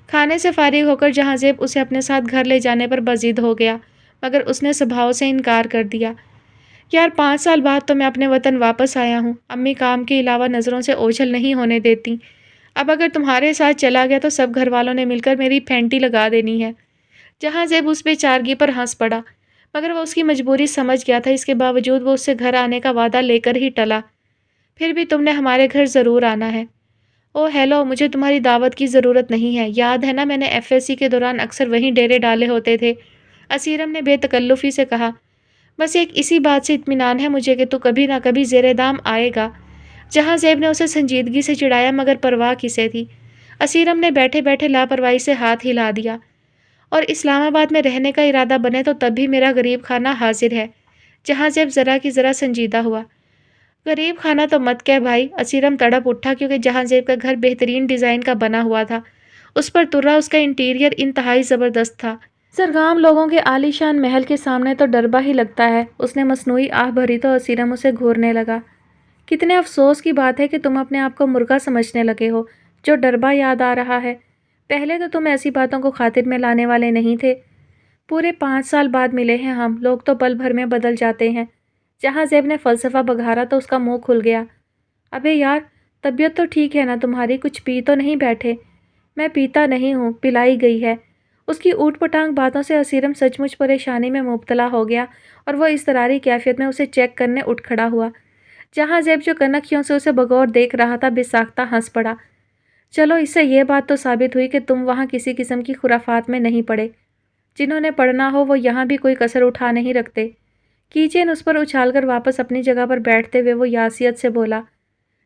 کھانے سے فارغ ہو کر جہاں زیب اسے اپنے ساتھ گھر لے جانے پر بضد ہو گیا، مگر اس نے سبھاؤ سے انکار کر دیا۔ یار 5 سال بعد تو میں اپنے وطن واپس آیا ہوں، امی کام کے علاوہ نظروں سے اوجھل نہیں ہونے دیتی۔ اب اگر تمہارے ساتھ چلا گیا تو سب گھر والوں نے مل کر میری پھینٹی لگا دینی ہے۔ جہاں زیب اس بے چارگی پر ہنس پڑا، مگر وہ اس کی مجبوری سمجھ گیا تھا، اس کے باوجود وہ اس سے گھر آنے کا وعدہ لے کر ہی ٹلا۔ پھر بھی تم نے ہمارے گھر ضرور آنا ہے۔ او ہیلو، مجھے تمہاری دعوت کی ضرورت نہیں ہے، یاد ہے نا میں نے FSC کے دوران اکثر وہیں ڈیرے ڈالے ہوتے تھے۔ اسیرم نے بے تکلفی سے کہا، بس ایک اسی بات سے اطمینان ہے مجھے کہ تو کبھی نہ کبھی زیر دام آئے گا۔ جہاں زیب نے اسے سنجیدگی سے چڑھایا، مگر پرواہ کسے تھی۔ اسیرم نے بیٹھے بیٹھے لاپرواہی سے ہاتھ ہلا دیا، اور اسلام آباد میں رہنے کا ارادہ بنے تو تب بھی میرا غریب خانہ حاضر ہے۔ جہاں زیب ذرا کی ذرا سنجیدہ ہوا۔ غریب خانہ تو مت کہہ بھائی۔ اسیرم تڑپ اٹھا کیونکہ جہاں زیب کا گھر بہترین ڈیزائن کا بنا ہوا تھا، اس پر ترا اس کا انٹیریئر انتہائی زبردست تھا۔ زرگام لوگوں کے عالی شان محل کے سامنے تو ڈربا ہی لگتا ہے۔ اس نے مصنوعی آہ بھری تو اسیرم اسے گھورنے لگا۔ کتنے افسوس کی بات ہے کہ تم اپنے آپ کو مرغا سمجھنے لگے ہو، جو ڈربا یاد آ رہا ہے۔ پہلے تو تم ایسی باتوں کو خاطر میں لانے والے نہیں تھے۔ پورے 5 سال بعد ملے ہیں ہم، لوگ تو پل بھر میں بدل جاتے ہیں۔ جہاں زیب نے فلسفہ بگھارا تو اس کا منہ کھل گیا۔ ابے یار، طبیعت تو ٹھیک ہے نا تمہاری؟ کچھ پی تو نہیں بیٹھے؟ میں پیتا نہیں ہوں، پلائی گئی ہے۔ اس کی اوٹ پٹانگ باتوں سے اسیرم سچ مچ پریشانی میں مبتلا ہو گیا اور وہ اضطراری کیفیت میں اسے چیک کرنے اٹھ کھڑا ہوا۔ جہاں زیب جو کنکھیوں سے اسے بغور دیکھ رہا تھا بے ساختہ ہنس پڑا۔ چلو اس سے یہ بات تو ثابت ہوئی کہ تم وہاں کسی قسم کی خرافات میں نہیں پڑے۔ جنہوں نے پڑھنا ہو وہ یہاں بھی کوئی کسر اٹھا نہیں رکھتے۔ کی چین اس پر اچھال کر واپس اپنی جگہ پر بیٹھتے ہوئے وہ یاسیت سے بولا۔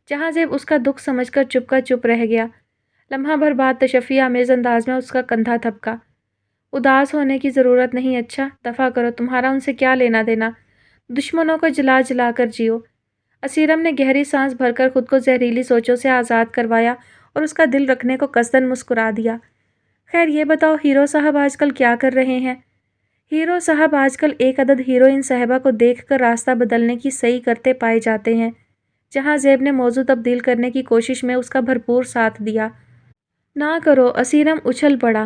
جہاں زیب اس کا دکھ سمجھ کر چپ رہ گیا۔ لمحہ بھر بعد تشفی آمیز انداز میں اس کا کندھا تھپکا۔ اداس ہونے کی ضرورت نہیں، اچھا دفع کرو، تمہارا ان سے کیا لینا دینا؟ دشمنوں کو جلا جلا کر جیو۔ اسیرم نے گہری سانس بھر کر خود کو زہریلی سوچوں سے آزاد کروایا اور اس کا دل رکھنے کو قصداً مسکرا دیا۔ خیر یہ بتاؤ ہیرو صاحب آج کل کیا کر رہے ہیں؟ ہیرو صاحب آج کل ایک عدد ہیروئن صاحبہ کو دیکھ کر راستہ بدلنے کی صحیح کرتے پائے جاتے ہیں۔ جہاں زیب نے موضوع تبدیل کرنے کی کوشش میں اس کا بھرپور ساتھ دیا۔ نہ کرو، اسیرم اچھل پڑا۔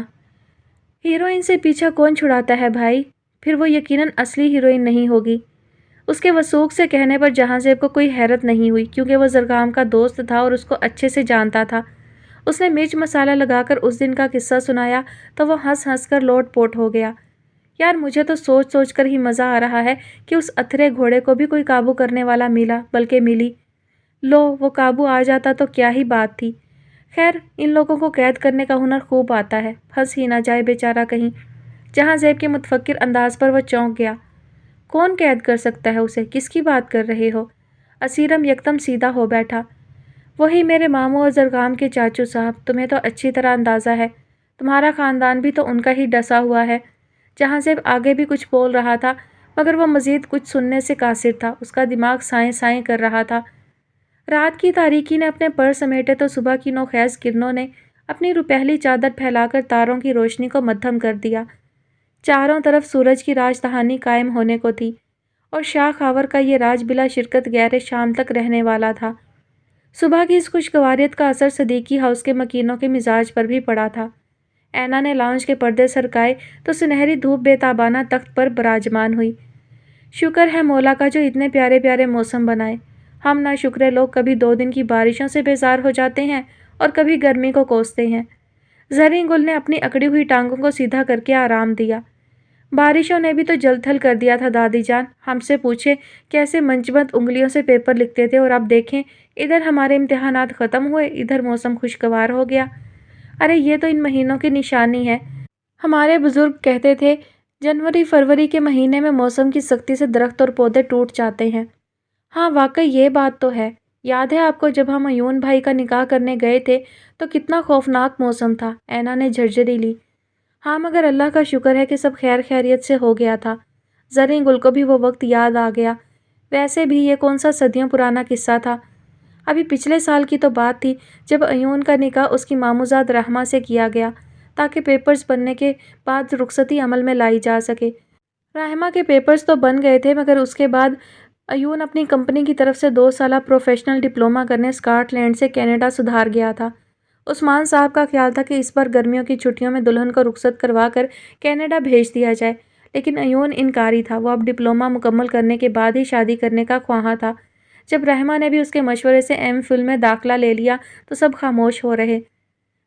ہیروئن سے پیچھا کون چھڑاتا ہے بھائی؟ پھر وہ یقیناً اصلی ہیروئن نہیں ہوگی۔ اس کے وثوق سے کہنے پر جہاں زیب کو کوئی حیرت نہیں ہوئی کیونکہ وہ زرگام کا دوست تھا اور اس کو اچھے سے جانتا تھا۔ اس نے مرچ مسالہ لگا کر اس دن کا قصہ سنایا تو وہ ہنس ہنس کر لوٹ پوٹ ہو گیا۔ یار مجھے تو سوچ سوچ کر ہی مزہ آ رہا ہے کہ اس اتھرے گھوڑے کو بھی کوئی قابو کرنے والا ملا، بلکہ ملی۔ لو وہ قابو آ جاتا تو کیا ہی بات تھی۔ خیر ان لوگوں کو قید کرنے کا ہنر خوب آتا ہے، پھنس ہی نہ جائے بیچارہ کہیں۔ جہاں زیب کے متفکر انداز پر وہ چونک گیا۔ کون قید کر سکتا ہے اسے؟ کس کی بات کر رہے ہو؟ اسیرم یکدم سیدھا ہو بیٹھا۔ وہی میرے ماموں اور زرگام کے چاچو صاحب، تمہیں تو اچھی طرح اندازہ ہے، تمہارا خاندان بھی تو ان کا ہی ڈسا ہوا ہے۔ جہاں زیب آگے بھی کچھ بول رہا تھا مگر وہ مزید کچھ سننے سے قاصر تھا، اس کا دماغ سائیں سائیں کر رہا تھا۔ رات کی تاریکی نے اپنے پر سمیٹے تو صبح کی نوخیز کرنوں نے اپنی روپہلی چادر پھیلا کر تاروں کی روشنی کو مدھم کر دیا۔ چاروں طرف سورج کی راج دہانی قائم ہونے کو تھی اور شاہ خاور کا یہ راج بلا شرکت گہرے شام تک رہنے والا تھا۔ صبح کی اس خوشگواریت کا اثر صدیقی ہاؤس کے مکینوں کے مزاج پر بھی پڑا تھا۔ اینا نے لاؤنج کے پردے سرکائے تو سنہری دھوپ بے تابانہ تخت پر براجمان ہوئی۔ شکر ہے مولا کا جو اتنے پیارے پیارے موسم بنائے۔ ہم نہ شکرے لوگ کبھی 2 دن کی بارشوں سے بیزار ہو جاتے ہیں اور کبھی گرمی کو کوستے ہیں۔ زریں گل نے اپنی اکڑی ہوئی ٹانگوں کو سیدھا کر کے آرام دیا۔ بارشوں نے بھی تو جل تھل کر دیا تھا دادی جان، ہم سے پوچھے کیسے منجمد انگلیوں سے پیپر لکھتے تھے اور اب دیکھیں ادھر ہمارے امتحانات ختم ہوئے، ادھر موسم خوشگوار ہو گیا۔ ارے یہ تو ان مہینوں کی نشانی ہے۔ ہمارے بزرگ کہتے تھے جنوری فروری کے مہینے میں موسم کی سختی سے درخت اور پودے ٹوٹ جاتے ہیں۔ ہاں واقعی یہ بات تو ہے۔ یاد ہے آپ کو جب ہم عیون بھائی کا نکاح کرنے گئے تھے تو کتنا خوفناک موسم تھا؟ اینا نے جھرجھری لی۔ ہاں مگر اللہ کا شکر ہے کہ سب خیر خیریت سے ہو گیا تھا۔ زریں گل کو بھی وہ وقت یاد آ گیا۔ ویسے بھی یہ کون سا صدیوں پرانا قصہ تھا، ابھی پچھلے سال کی تو بات تھی جب عیون کا نکاح اس کی ماموزاد رحمہ سے کیا گیا تاکہ پیپرز بننے کے بعد رخصتی عمل میں لائی جا سکے۔ رحمہ کے پیپرز تو بن گئے تھے مگر اس کے بعد عیون اپنی کمپنی کی طرف سے 2 سالہ پروفیشنل ڈپلومہ کرنے اسکاٹ لینڈ سے کینیڈا سدھار گیا تھا۔ عثمان صاحب کا خیال تھا کہ اس بار گرمیوں کی چھٹیوں میں دلہن کو رخصت کروا کر کینیڈا بھیج دیا جائے، لیکن عیون انکاری تھا۔ وہ اب ڈپلومہ مکمل کرنے کے بعد ہی شادی کرنے کا خواہاں تھا۔ جب رحمہ نے بھی اس کے مشورے سے ایم فل میں داخلہ لے لیا تو سب خاموش ہو رہے۔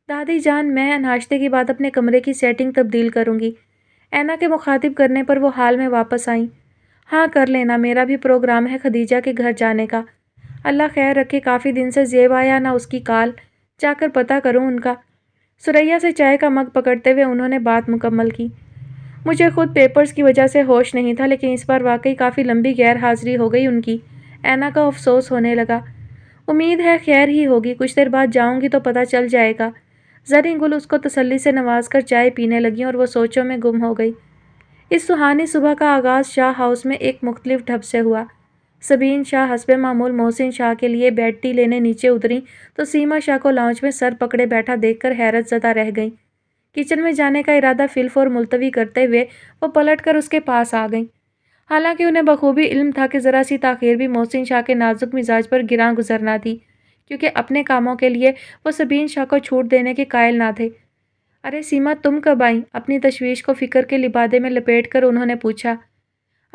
دادی جان میں ناشتے کی بعد اپنے کمرے کی سیٹنگ تبدیل کروں گی۔ اینا کے مخاطب کرنے پر وہ حال میں واپس آئیں۔ ہاں کر لینا، میرا بھی پروگرام ہے خدیجہ کے گھر جانے کا۔ اللہ خیر رکھے، کافی دن سے زیب آیا نہ اس کی کال، جا کر پتہ کروں ان کا۔ سریا سے چائے کا مگ پکڑتے ہوئے انہوں نے بات مکمل کی۔ مجھے خود پیپرز کی وجہ سے ہوش نہیں تھا لیکن اس بار واقعی کافی لمبی غیر حاضری ہو گئی ان کی۔ اینا کا افسوس ہونے لگا۔ امید ہے خیر ہی ہوگی، کچھ دیر بعد جاؤں گی تو پتہ چل جائے گا۔ زریں گل اس کو تسلی سے نواز کر چائے پینے لگیں اور وہ سوچوں میں گم ہو گئی۔ اس سہانی صبح کا آغاز شاہ ہاؤس میں ایک مختلف ڈھب سے ہوا۔ سبین شاہ حسب معمول محسن شاہ کے لیے بیڈ ٹی لینے نیچے اتریں تو سیما شاہ کو لاؤنج میں سر پکڑے بیٹھا دیکھ کر حیرت زدہ رہ گئیں۔ کچن میں جانے کا ارادہ فی الفور ملتوی کرتے ہوئے وہ پلٹ کر اس کے پاس آ گئیں۔ حالانکہ انہیں بخوبی علم تھا کہ ذرا سی تاخیر بھی محسن شاہ کے نازک مزاج پر گراں گزرنا تھی، کیونکہ اپنے کاموں کے لیے وہ سبین شاہ کو چھوٹ دینے کے قائل نہ تھے۔ ارے سیما تم کب آئیں؟ اپنی تشویش کو فکر کے لبادے میں لپیٹ کر انہوں نے پوچھا۔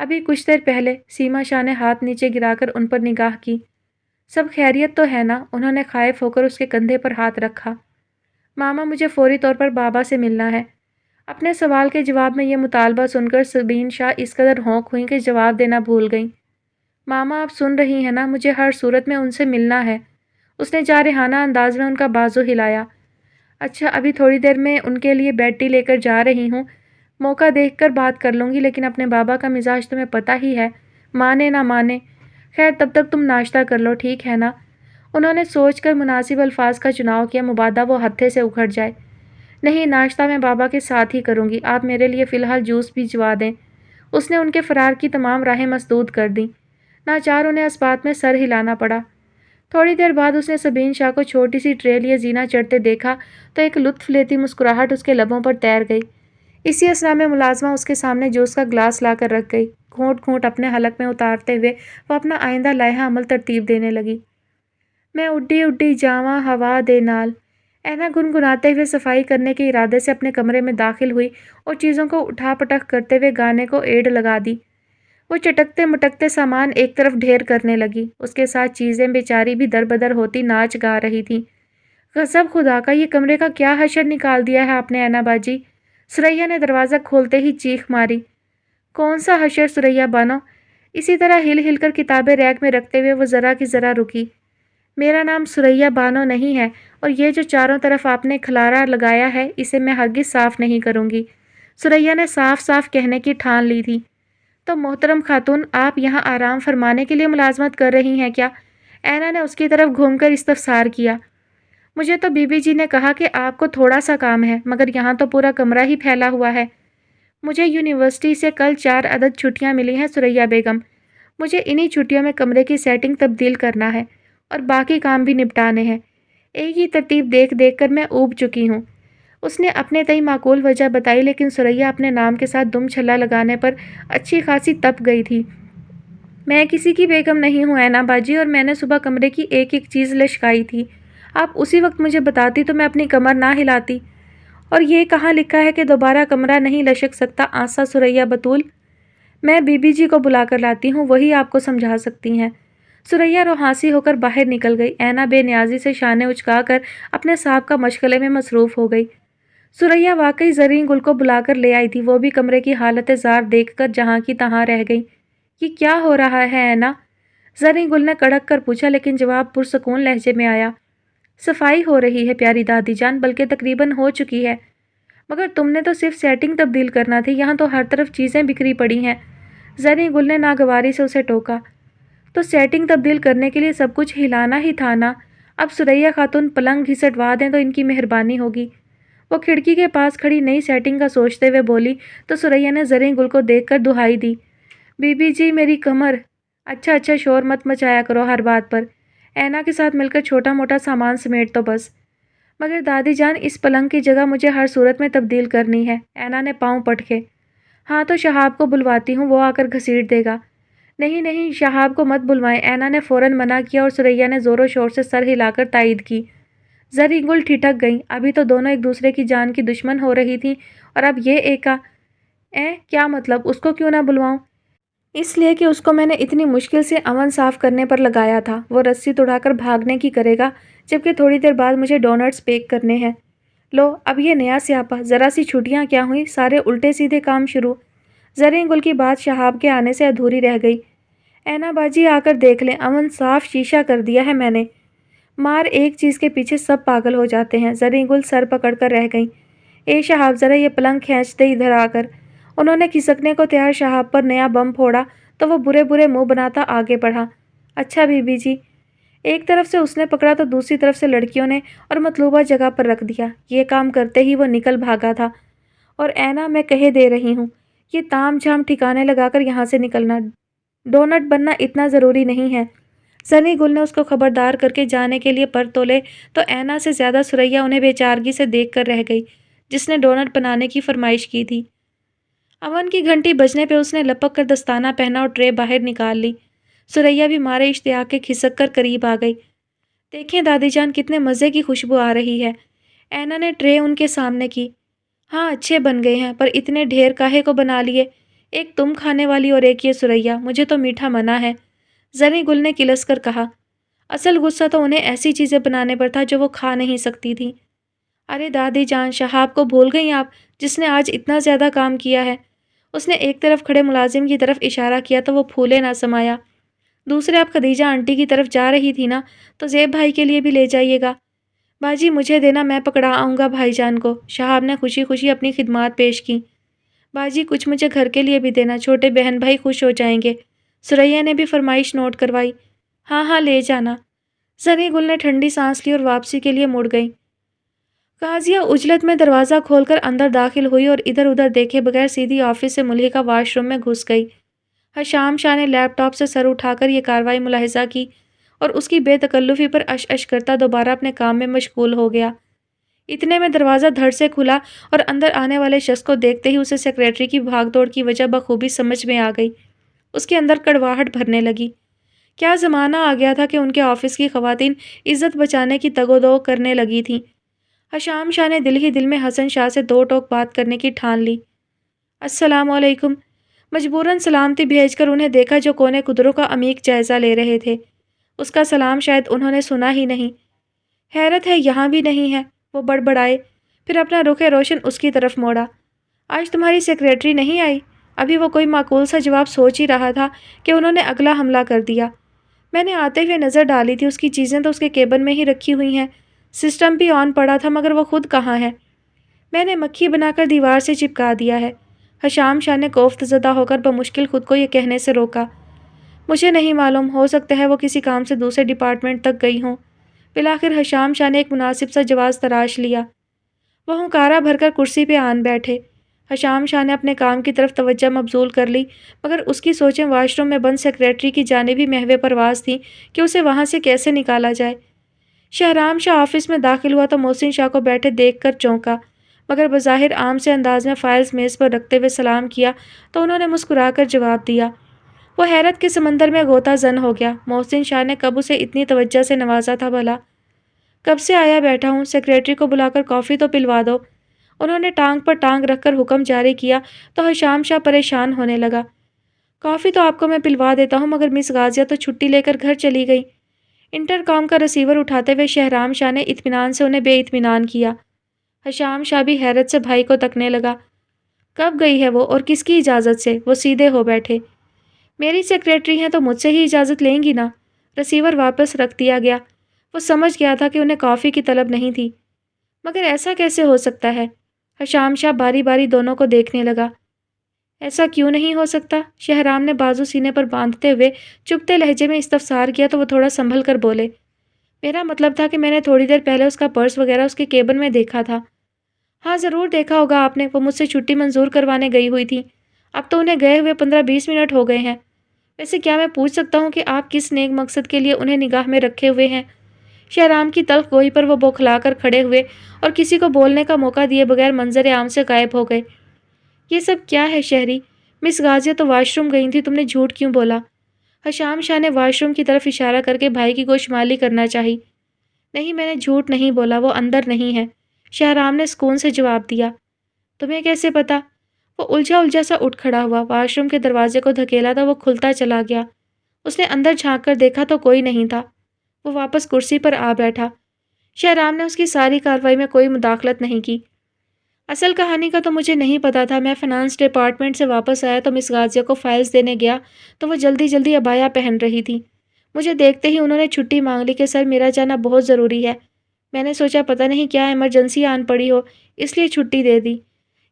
ابھی کچھ دیر پہلے، سیما شاہ نے ہاتھ نیچے گرا کر ان پر نگاہ کی۔ سب خیریت تو ہے نا؟ انہوں نے خائف ہو کر اس کے کندھے پر ہاتھ رکھا۔ ماما مجھے فوری طور پر بابا سے ملنا ہے۔ اپنے سوال کے جواب میں یہ مطالبہ سن کر سبین شاہ اس قدر ہونک ہوئیں کہ جواب دینا بھول گئیں۔ ماما آپ سن رہی ہیں نا، مجھے ہر صورت میں ان سے ملنا ہے۔ اس نے جارحانہ انداز میں ان کا بازو ہلایا۔ اچھا ابھی تھوڑی دیر میں ان کے لیے بیڈ ٹی لے کر جا رہی ہوں، موقع دیکھ کر بات کر لوں گی، لیکن اپنے بابا کا مزاج تمہیں پتہ ہی ہے، مانے نہ مانے۔ خیر تب تک تم ناشتہ کر لو، ٹھیک ہے نا؟ انہوں نے سوچ کر مناسب الفاظ کا چناؤ کیا، مبادا وہ ہتھے سے اکھڑ جائے۔ نہیں ناشتہ میں بابا کے ساتھ ہی کروں گی، آپ میرے لیے فی الحال جوس بھجوا دیں۔ اس نے ان کے فرار کی تمام راہیں مسدود کر دیں۔ ناچار انہیں اس بات میں سر ہلانا پڑا۔ تھوڑی دیر بعد اس نے سبین شاہ کو چھوٹی سی ٹرے لیے زینہ چڑھتے دیکھا تو ایک لطف لیتی مسکراہٹ اس کے لبوں پر تیر گئی۔ اسی اثنا میں ملازمہ اس کے سامنے جوس کا گلاس لا کر رکھ گئی۔ گھونٹ گھونٹ اپنے حلق میں اتارتے ہوئے وہ اپنا آئندہ لائحہ عمل ترتیب دینے لگی۔ میں اڈی اڈی جاواں ہوا دے نال، اینا گنگناتے ہوئے صفائی کرنے کے ارادے سے اپنے کمرے میں داخل ہوئی اور چیزوں کو اٹھا پٹک کرتے ہوئے گانے کو ایڑ لگا دی۔ وہ چٹکتے مٹکتے سامان ایک طرف ڈھیر کرنے لگی، اس کے ساتھ چیزیں بیچاری بھی در بدر ہوتی ناچ گا رہی تھیں۔ غضب خدا کا، یہ کمرے کا کیا حشر نکال دیا ہے آپ نے اینا باجی؟ سریا نے دروازہ کھولتے ہی چیخ ماری۔ کون سا حشر سریا بانو؟ اسی طرح ہل ہل کر کتابیں ریک میں رکھتے ہوئے وہ ذرا کی ذرا رکی۔ میرا نام سریا بانو نہیں ہے، اور یہ جو چاروں طرف آپ نے کھلارا لگایا ہے اسے میں ہرگز صاف نہیں کروں گی۔ سریا نے صاف صاف کہنے کی ٹھان لی تھی۔ تو محترم خاتون آپ یہاں آرام فرمانے کے لیے ملازمت کر رہی ہیں کیا؟ اینا نے اس کی طرف گھوم کر استفسار کیا۔ مجھے تو بی بی جی نے کہا کہ آپ کو تھوڑا سا کام ہے، مگر یہاں تو پورا کمرہ ہی پھیلا ہوا ہے۔ مجھے یونیورسٹی سے کل 4 عدد چھٹیاں ملی ہیں سریا بیگم، مجھے انہی چھٹیوں میں کمرے کی سیٹنگ تبدیل کرنا ہے اور باقی کام بھی نپٹانے ہیں۔ ایک ہی ترتیب دیکھ دیکھ کر میں اوب چکی ہوں۔ اس نے اپنے تئیں معقول وجہ بتائی، لیکن سریا اپنے نام کے ساتھ دم چھلا لگانے پر اچھی خاصی تپ گئی تھی۔ میں کسی کی بیگم نہیں ہوں اینا باجی، اور میں نے صبح کمرے کی ایک ایک چیز لشکائی تھی۔ آپ اسی وقت مجھے بتاتی تو میں اپنی کمر نہ ہلاتی۔ اور یہ کہاں لکھا ہے کہ دوبارہ کمرہ نہیں لشک سکتا آسا سریا بطول؟ میں بی بی جی کو بلا کر لاتی ہوں، وہی آپ کو سمجھا سکتی ہیں۔ سریا روحانسی ہو کر باہر نکل گئی۔ اینا بے نیازی سے شانے اچکا کر اپنے سابقہ مشغلے میں مصروف ہو گئی۔ سریا واقعی زریں گل کو بلا کر لے آئی تھی، وہ بھی کمرے کی حالت زار دیکھ کر جہاں کی تہاں رہ گئی۔ یہ کیا ہو رہا ہے اینا؟ زریں گل نے کڑک کر پوچھا، لیکن جواب پرسکون لہجے میں آیا۔ صفائی ہو رہی ہے پیاری دادی جان، بلکہ تقریباً ہو چکی ہے، مگر تم نے تو صرف سیٹنگ تبدیل کرنا تھی، یہاں تو ہر طرف چیزیں بکھری پڑی ہیں۔ زریں گل نے ناگواری سے اسے ٹوکا۔ تو سیٹنگ تبدیل کرنے کے لیے سب کچھ ہلانا ہی تھا نا؟ اب سریا خاتون پلنگ گھسٹوا دیں تو ان کی مہربانی ہوگی۔ وہ کھڑکی کے پاس کھڑی نئی سیٹنگ کا سوچتے ہوئے بولی تو سریا نے زریں گل کو دیکھ کر دہائی دی۔ بی بی جی میری کمر۔ اچھا اچھا شور مت مچایا کرو ہر بات پر، اینا کے ساتھ مل کر چھوٹا موٹا سامان سمیٹ تو بس۔ مگر دادی جان اس پلنگ کی جگہ مجھے ہر صورت میں تبدیل کرنی ہے، اینا نے پاؤں پٹکے۔ ہاں تو شہاب کو بلواتی ہوں، وہ آ کر گھسیٹ دے گا۔ نہیں نہیں شہاب کو مت بلوائیں، اینا نے فوراً منع کیا اور سریا نے زور و شور سے سر ہلا کر تائید کی۔ زریں گل ٹھٹک گئیں، ابھی تو دونوں ایک دوسرے کی جان کی دشمن ہو رہی تھیں، اور اب یہ ایکا کیا مطلب؟ اس کو کیوں نہ بلواؤں؟ اس لیے کہ اس کو میں نے اتنی مشکل سے امن صاف کرنے پر لگایا تھا، وہ رسی توڑا کر بھاگنے کی کرے گا، جبکہ تھوڑی دیر بعد مجھے ڈونٹس بیک کرنے ہیں۔ لو اب یہ نیا سیاپا، ذرا سی چھٹیاں کیا ہوئیں، سارے الٹے سیدھے کام شروع۔ زریں گل کی بات شہاب کے آنے سے ادھوری رہ گئی۔ اینا باجی آ کر دیکھ لیں، امن صاف شیشہ کر دیا ہے میں نے۔ مار ایک چیز کے پیچھے سب پاگل ہو جاتے ہیں۔ زریں گل سر پکڑ کر رہ گئیں۔ اے شہاب ذرا یہ پلنگ کھینچ دے ادھر آ کر۔ انہوں نے کھسکنے کو تیار شہاب پر نیا بم پھوڑا تو وہ برے برے منہ بناتا آگے بڑھا۔ اچھا بی بی جی۔ ایک طرف سے اس نے پکڑا تو دوسری طرف سے لڑکیوں نے اور مطلوبہ جگہ پر رکھ دیا۔ یہ کام کرتے ہی وہ نکل بھاگا تھا۔ اور اینا میں کہے دے رہی ہوں، یہ تام جھام ٹھکانے لگا کر یہاں سے نکلنا، ڈونٹ بننا اتنا ضروری نہیں ہے۔ زریں گل نے اس کو خبردار کر کے جانے کے لیے پر تولے تو اینا سے زیادہ سریا انہیں بے چارگی سے دیکھ کر رہ گئی، جس نے ڈونٹ بنانے کی فرمائش کی تھی۔ امن کی گھنٹی بجنے پہ اس نے لپک کر دستانہ پہنا اور ٹرے باہر نکال لی۔ سریا بھی مارے اشتیاق کے کھسک کر قریب آ گئی۔ دیکھیں دادی جان کتنے مزے کی خوشبو آ رہی ہے۔ اینا نے ٹرے ان کے سامنے کی۔ ہاں اچھے بن گئے ہیں، پر اتنے ڈھیر کاہے کو بنا لیے؟ ایک تم کھانے والی اور ایک یہ سریا، مجھے تو میٹھا منع ہے، زریں گل نے کلس کر کہا۔ اصل غصہ تو انہیں ایسی چیزیں بنانے پر تھا جو وہ کھا نہیں سکتی تھیں۔ ارے دادی جان، شہاب کو بھول گئیں آپ، جس نے آج اتنا زیادہ کام کیا ہے؟ اس نے ایک طرف کھڑے ملازم کی طرف اشارہ کیا تو وہ پھولے نہ سمایا۔ دوسرے آپ خدیجہ آنٹی کی طرف جا رہی تھی نا، تو زیب بھائی کے لیے بھی لے جائیے گا۔ باجی مجھے دینا، میں پکڑا آؤں گا بھائی جان کو۔ شہاب نے خوشی خوشی اپنی خدمات پیش کی۔ باجی کچھ مجھے گھر کے لیے بھی دینا، چھوٹے بہن بھائی خوش ہو جائیں گے۔ سریا نے بھی فرمائش نوٹ کروائی۔ ہاں ہاں لے جانا۔ زری گل نے ٹھنڈی سانس لی اور واپسی کے لیے مڑ گئی۔ قاضیہ اجلت میں دروازہ کھول کر اندر داخل ہوئی اور ادھر ادھر دیکھے بغیر سیدھی آفس سے ملحقہ واش روم میں گھس گئی۔ حشام شاہ نے لیپ ٹاپ سے سر اٹھا کر یہ کارروائی ملاحظہ کی اور اس کی بے تکلفی پر اش اش کرتا دوبارہ اپنے کام میں مشغول ہو گیا۔ اتنے میں دروازہ دھڑ سے کھلا اور اندر آنے والے شخص کو دیکھتے ہی اسے سیکریٹری کی بھاگ دوڑ کی وجہ بخوبی سمجھ میں آ گئی۔ اس کے اندر کڑواہٹ بھرنے لگی۔ کیا زمانہ آ گیا تھا کہ ان کے آفس کی خواتین عزت بچانے کی تگ و دو کرنے لگی تھیں۔ حشام شاہ نے دل ہی دل میں حسن شاہ سے دو ٹوک بات کرنے کی ٹھان لی۔ السلام علیکم۔ مجبوراً سلامتی بھیج کر انہیں دیکھا جو کونے قدروں کا عمیق جائزہ لے رہے تھے۔ اس کا سلام شاید انہوں نے سنا ہی نہیں۔ حیرت ہے یہاں بھی نہیں ہے، وہ بڑبڑائے، پھر اپنا رخ روشن اس کی طرف موڑا۔ آج تمہاری سیکریٹری نہیں آئی؟ ابھی وہ کوئی معقول سا جواب سوچ ہی رہا تھا کہ انہوں نے اگلا حملہ کر دیا۔ میں نے آتے ہوئے نظر ڈالی تھی، اس کی چیزیں تو اس کے کیبن میں ہی رکھی ہوئی ہیں، سسٹم بھی آن پڑا تھا، مگر وہ خود کہاں ہے؟ میں نے مکھی بنا کر دیوار سے چپکا دیا ہے۔ حشام شاہ نے کوفت زدہ ہو کر بمشکل خود کو یہ کہنے سے روکا۔ مجھے نہیں معلوم، ہو سکتا ہے وہ کسی کام سے دوسرے ڈپارٹمنٹ تک گئی ہوں۔ بالآخر حشام شاہ نے ایک مناسب سا جواز تراش لیا۔ وہ ہنکارا بھر کر کرسی پہ آن بیٹھے۔ حشام شاہ نے اپنے کام کی طرف توجہ مبذول کر لی، مگر اس کی سوچیں واش روم میں بند سیکریٹری کی جانب ہی محو پرواز تھیں کہ اسے وہاں سے کیسے نکالا جائے۔ شہرام شاہ آفس میں داخل ہوا تو محسن شاہ کو بیٹھے دیکھ کر چونکا، مگر بظاہر عام سے انداز میں فائلز میز پر رکھتے ہوئے سلام کیا تو انہوں نے مسکرا کر جواب دیا۔ وہ حیرت کے سمندر میں غوطہ زن ہو گیا۔ محسن شاہ نے کب اسے اتنی توجہ سے نوازا تھا بھلا؟ کب سے آیا بیٹھا ہوں، سیکریٹری کو بلا کر کافی تو پلوا دو۔ انہوں نے ٹانگ پر ٹانگ رکھ کر حکم جاری کیا تو حشام شاہ پریشان ہونے لگا۔ کافی تو آپ کو میں پلوا دیتا ہوں، مگر مس غازیہ تو چھٹی لے کر گھر چلی گئی۔ انٹر کام کا ریسیور اٹھاتے ہوئے شہرام شاہ نے اطمینان سے انہیں بے اطمینان کیا۔ حشام شاہ بھی حیرت سے بھائی کو تکنے لگا۔ کب گئی ہے وہ اور کس کی اجازت سے؟ وہ سیدھے ہو بیٹھے۔ میری سیکریٹری ہیں تو مجھ سے ہی اجازت لیں گی نا۔ ریسیور واپس رکھ دیا گیا۔ وہ سمجھ گیا تھا کہ انہیں کافی کی طلب نہیں تھی، مگر ایسا کیسے ہو سکتا ہے؟ حشام شاہ باری باری دونوں کو دیکھنے لگا۔ ایسا کیوں نہیں ہو سکتا؟ شہرام نے بازو سینے پر باندھتے ہوئے چپتے لہجے میں استفسار کیا تو وہ تھوڑا سنبھل کر بولے۔ میرا مطلب تھا کہ میں نے تھوڑی دیر پہلے اس کا پرس وغیرہ اس کے کیبن میں دیکھا تھا۔ ہاں ضرور دیکھا ہوگا آپ نے، وہ مجھ سے چھٹی منظور کروانے گئی ہوئی تھی۔ اب تو انہیں گئے ہوئے 15-20 منٹ ہو گئے ہیں۔ ویسے کیا میں پوچھ سکتا ہوں کہ آپ کس نیک مقصد کے لیے انہیں نگاہ میں رکھے ہوئے ہیں؟ شہرام کی تلخ گوئی پر وہ بوکھلا کر کھڑے ہوئے اور کسی کو بولنے کا موقع دیے بغیر منظر عام سے غائب ہو گئے۔ یہ سب کیا ہے شہری؟ مس غازیہ تو واش روم گئی تھی، تم نے جھوٹ کیوں بولا؟ حشام شاہ نے واش روم کی طرف اشارہ کر کے بھائی کی گوشمالی کرنا چاہی۔ نہیں، میں نے جھوٹ نہیں بولا، وہ اندر نہیں ہے، شہرام نے سکون سے جواب دیا۔ تمہیں کیسے پتا؟ وہ الجھا سا اٹھ کھڑا ہوا، واش روم کے دروازے کو دھکیلا تو وہ کھلتا چلا گیا۔ اس نے اندر جھانک کر دیکھا تو کوئی نہیں تھا۔ وہ واپس کرسی پر آ بیٹھا۔ شہرام نے اس کی ساری کارروائی میں کوئی مداخلت نہیں کی۔ اصل کہانی کا تو مجھے نہیں پتا تھا۔ میں فنانس ڈپارٹمنٹ سے واپس آیا تو مس غازیہ کو فائلز دینے گیا تو وہ جلدی جلدی عبایا پہن رہی تھی۔ مجھے دیکھتے ہی انہوں نے چھٹی مانگ لی کہ سر میرا جانا بہت ضروری ہے۔ میں نے سوچا پتہ نہیں کیا ایمرجنسی آن پڑی ہو، اس لیے چھٹی دے دی۔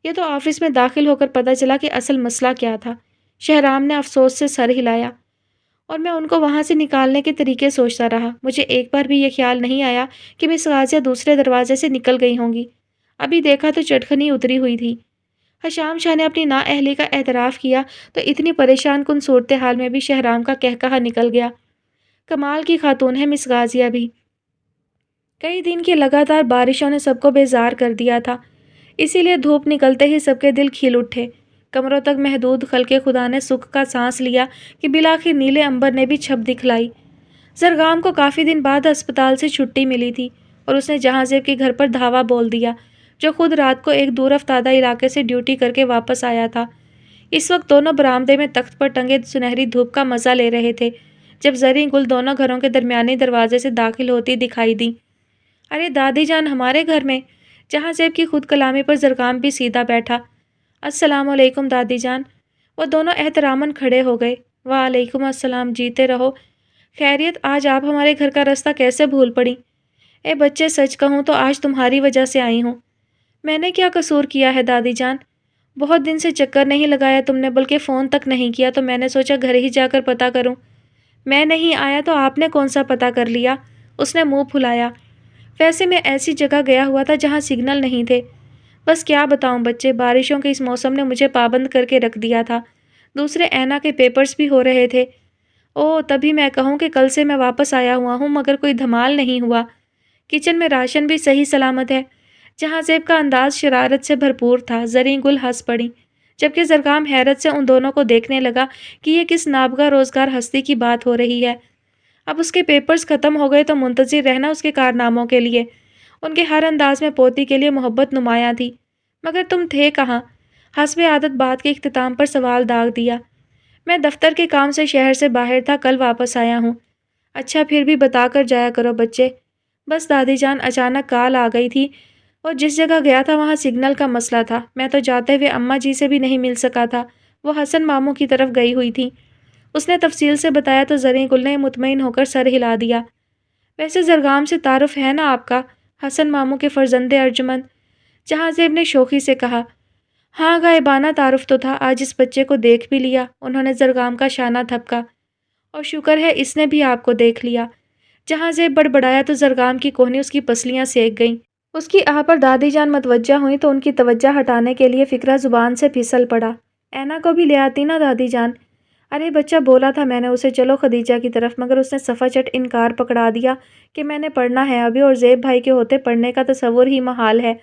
یہ تو آفس میں داخل ہو کر پتہ چلا کہ اصل مسئلہ کیا تھا۔ شہرام نے افسوس سے سر ہلایا۔ اور میں ان کو وہاں سے نکالنے کے طریقے سوچتا رہا۔ مجھے ایک بار بھی یہ خیال نہیں آیا کہ مس غازیہ دوسرے دروازے سے نکل گئی ہوں گی۔ ابھی دیکھا تو چٹکنی اتری ہوئی تھی۔ حشام شاہ نے اپنی نااہلی کا اعتراف کیا تو اتنی پریشان کن صورتحال میں بھی شہرام کا کہکہا نکل گیا۔ کمال کی خاتون ہے مس غازیہ بھی۔ کئی دن کی لگاتار بارشوں نے سب کو بیزار کر دیا تھا، اسی لیے دھوپ نکلتے ہی سب کے دل کھل اٹھے۔ کمروں تک محدود خلق خدا نے سکھ کا سانس لیا کہ بالآخر نیلے امبر نے بھی چھپ دکھلائی۔ زرگام کو کافی دن بعد ہسپتال سے چھٹی ملی تھی اور اس نے جہاں زیب کے گھر پر دھاوا بول دیا، جو خود رات کو ایک دور افتادہ علاقے سے ڈیوٹی کر کے واپس آیا تھا۔ اس وقت دونوں برآمدے میں تخت پر ٹنگے سنہری دھوپ کا مزہ لے رہے تھے۔ جب زریں گل دونوں گھروں کے درمیانی دروازے سے داخل ہوتی دکھائی دیں۔ ارے دادی جان، ہمارے گھر میں؟ جہاں زیب کی خود کلامی پر زرگام بھی سیدھا بیٹھا۔ السلام علیکم دادی جان۔ وہ دونوں احتراماً کھڑے ہو گئے۔ وعلیکم السلام، جیتے رہو۔ خیریت؟ آج آپ ہمارے گھر کا رستہ کیسے بھول پڑی؟ اے بچے، سچ کہوں تو آج تمہاری وجہ سے آئی ہوں۔ میں نے کیا قصور کیا ہے دادی جان؟ بہت دن سے چکر نہیں لگایا تم نے، بلکہ فون تک نہیں کیا، تو میں نے سوچا گھر ہی جا کر پتہ کروں۔ میں نہیں آیا تو آپ نے کون سا پتہ کر لیا؟ اس نے منہ پھلایا۔ ویسے میں ایسی جگہ گیا ہوا تھا جہاں سگنل نہیں تھے۔ بس کیا بتاؤں بچے، بارشوں کے اس موسم نے مجھے پابند کر کے رکھ دیا تھا۔ دوسرے اینا کے پیپرز بھی ہو رہے تھے۔ تبھی میں کہوں کہ کل سے میں واپس آیا ہوا ہوں، مگر کوئی دھمال نہیں ہوا۔ کچن میں راشن بھی صحیح سلامت ہے۔ جہاں زیب کا انداز شرارت سے بھرپور تھا، زریں گل ہنس پڑی، جبکہ زرگام حیرت سے ان دونوں کو دیکھنے لگا کہ یہ کس نابغہ روزگار ہستی کی بات ہو رہی ہے۔ اب اس کے پیپرز ختم ہو گئے تو منتظر رہنا اس کے کارناموں کے لیے۔ ان کے ہر انداز میں پوتی کے لیے محبت نمایاں تھی۔ مگر تم تھے کہاں؟ حسب عادت بات کے اختتام پر سوال داغ دیا۔ میں دفتر کے کام سے شہر سے باہر تھا، کل واپس آیا ہوں۔ اچھا، پھر بھی بتا کر جایا کرو بچے۔ بس دادی جان، اچانک کال آ گئی تھی اور جس جگہ گیا تھا وہاں سگنل کا مسئلہ تھا۔ میں تو جاتے ہوئے اماں جی سے بھی نہیں مل سکا تھا، وہ حسن ماموں کی طرف گئی ہوئی تھی۔ اس نے تفصیل سے بتایا تو زریں گل نے مطمئن ہو کر سر ہلا دیا۔ ویسے زرگام سے تعارف ہے نا آپ کا؟ حسن ماموں کے فرزند ارجمند، جہاں زیب نے شوخی سے کہا۔ ہاں، غائبانہ تعارف تو تھا، آج اس بچے کو دیکھ بھی لیا۔ انہوں نے زرگام کا شانہ تھپکا۔ اور شکر ہے اس نے بھی آپ کو دیکھ لیا۔ جہاں زیب بڑبڑایا تو زرگام کی کوہنی اس کی پسلیاں سیک گئیں۔ اس کی آہ پر دادی جان متوجہ ہوئیں تو ان کی توجہ ہٹانے کے لیے فقرہ زبان سے پھسل پڑا۔ اینا کو بھی لے آتی نا دادی جان؟ ارے بچہ، بولا تھا میں نے اسے چلو خدیجہ کی طرف، مگر اس نے صفا چٹ انکار پکڑا دیا کہ میں نے پڑھنا ہے ابھی، اور زیب بھائی کے ہوتے پڑھنے کا تصور ہی محال ہے۔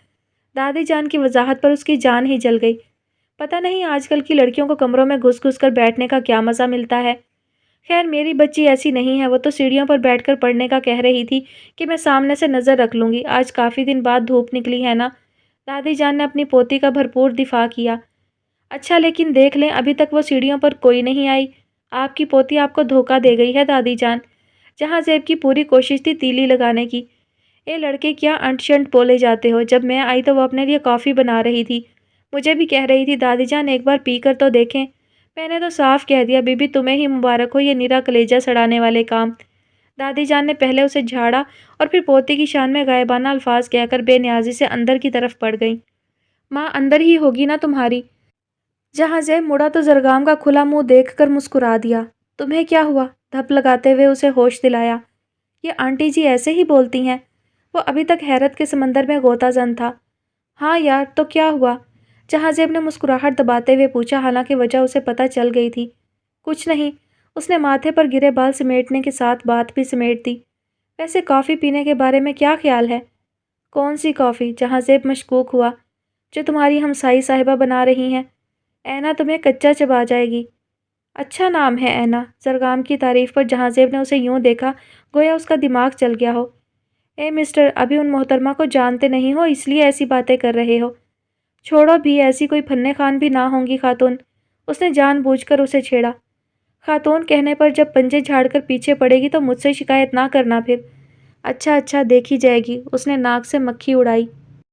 دادی جان کی وضاحت پر اس کی جان ہی جل گئی۔ پتہ نہیں آج کل کی لڑکیوں کو کمروں میں گھس گھس کر بیٹھنے کا کیا مزہ ملتا ہے۔ خیر میری بچی ایسی نہیں ہے، وہ تو سیڑھیوں پر بیٹھ کر پڑھنے کا کہہ رہی تھی کہ میں سامنے سے نظر رکھ لوں گی، آج کافی دن بعد دھوپ نکلی ہے نا۔ دادی جان نے اپنی پوتی کا بھرپور دفاع کیا۔ اچھا لیکن دیکھ لیں، ابھی تک وہ سیڑھیوں پر کوئی نہیں آئی۔ آپ کی پوتی آپ کو دھوکہ دے گئی ہے دادی جان۔ جہاں زیب کی پوری کوشش تھی تیلی لگانے کی۔ اے لڑکے، کیا انٹ شنٹ بولے جاتے ہو؟ جب میں آئی تو وہ اپنے لیے کافی بنا رہی تھی، مجھے بھی کہہ رہی تھی دادی جان ایک بار پی کر تو دیکھیں۔ میں نے تو صاف کہہ دیا بی بی تمہیں ہی مبارک ہو یہ نیرا کلیجہ سڑانے والے کام۔ دادی جان نے پہلے اسے جھاڑا اور پھر پوتی کی شان میں غائبانہ الفاظ کہہ کر بے نیازی سے اندر کی طرف پڑ گئیں۔ ماں اندر ہی ہوگی نا تمہاری؟ جہاں زیب مڑا تو زرگام کا کھلا منہ دیکھ کر مسکرا دیا۔ تمہیں کیا ہوا؟ دھپ لگاتے ہوئے اسے ہوش دلایا۔ یہ آنٹی جی ایسے ہی بولتی ہیں؟ وہ ابھی تک حیرت کے سمندر میں غوطہ زن تھا۔ ہاں یار، تو کیا ہوا؟ جہاں زیب نے مسکراہٹ دباتے ہوئے پوچھا، حالانکہ وجہ اسے پتہ چل گئی تھی۔ کچھ نہیں، اس نے ماتھے پر گرے بال سمیٹنے کے ساتھ بات بھی سمیٹ دی۔ ویسے کافی پینے کے بارے میں کیا خیال ہے؟ کون سی کافی؟ جہاں زیب مشکوک ہوا۔ جو تمہاری ہمسائی صاحبہ بنا رہی ہیں۔ اینا تمہیں کچا چبا جائے گی۔ اچھا نام ہے اینا۔ زرگام کی تعریف پر جہاں زیب نے اسے یوں دیکھا گویا اس کا دماغ چل گیا ہو۔ اے مسٹر، ابھی ان محترمہ کو جانتے نہیں ہو اس لیے ایسی باتیں کر رہے ہو۔ چھوڑو بھی، ایسی کوئی پھنے خان بھی نہ ہوں گی خاتون۔ اس نے جان بوجھ کر اسے چھیڑا۔ خاتون کہنے پر جب پنجے جھاڑ کر پیچھے پڑے گی تو مجھ سے شکایت نہ کرنا پھر۔ اچھا اچھا، دیکھی جائے گی۔ اس نے ناک سے مکھی اڑائی۔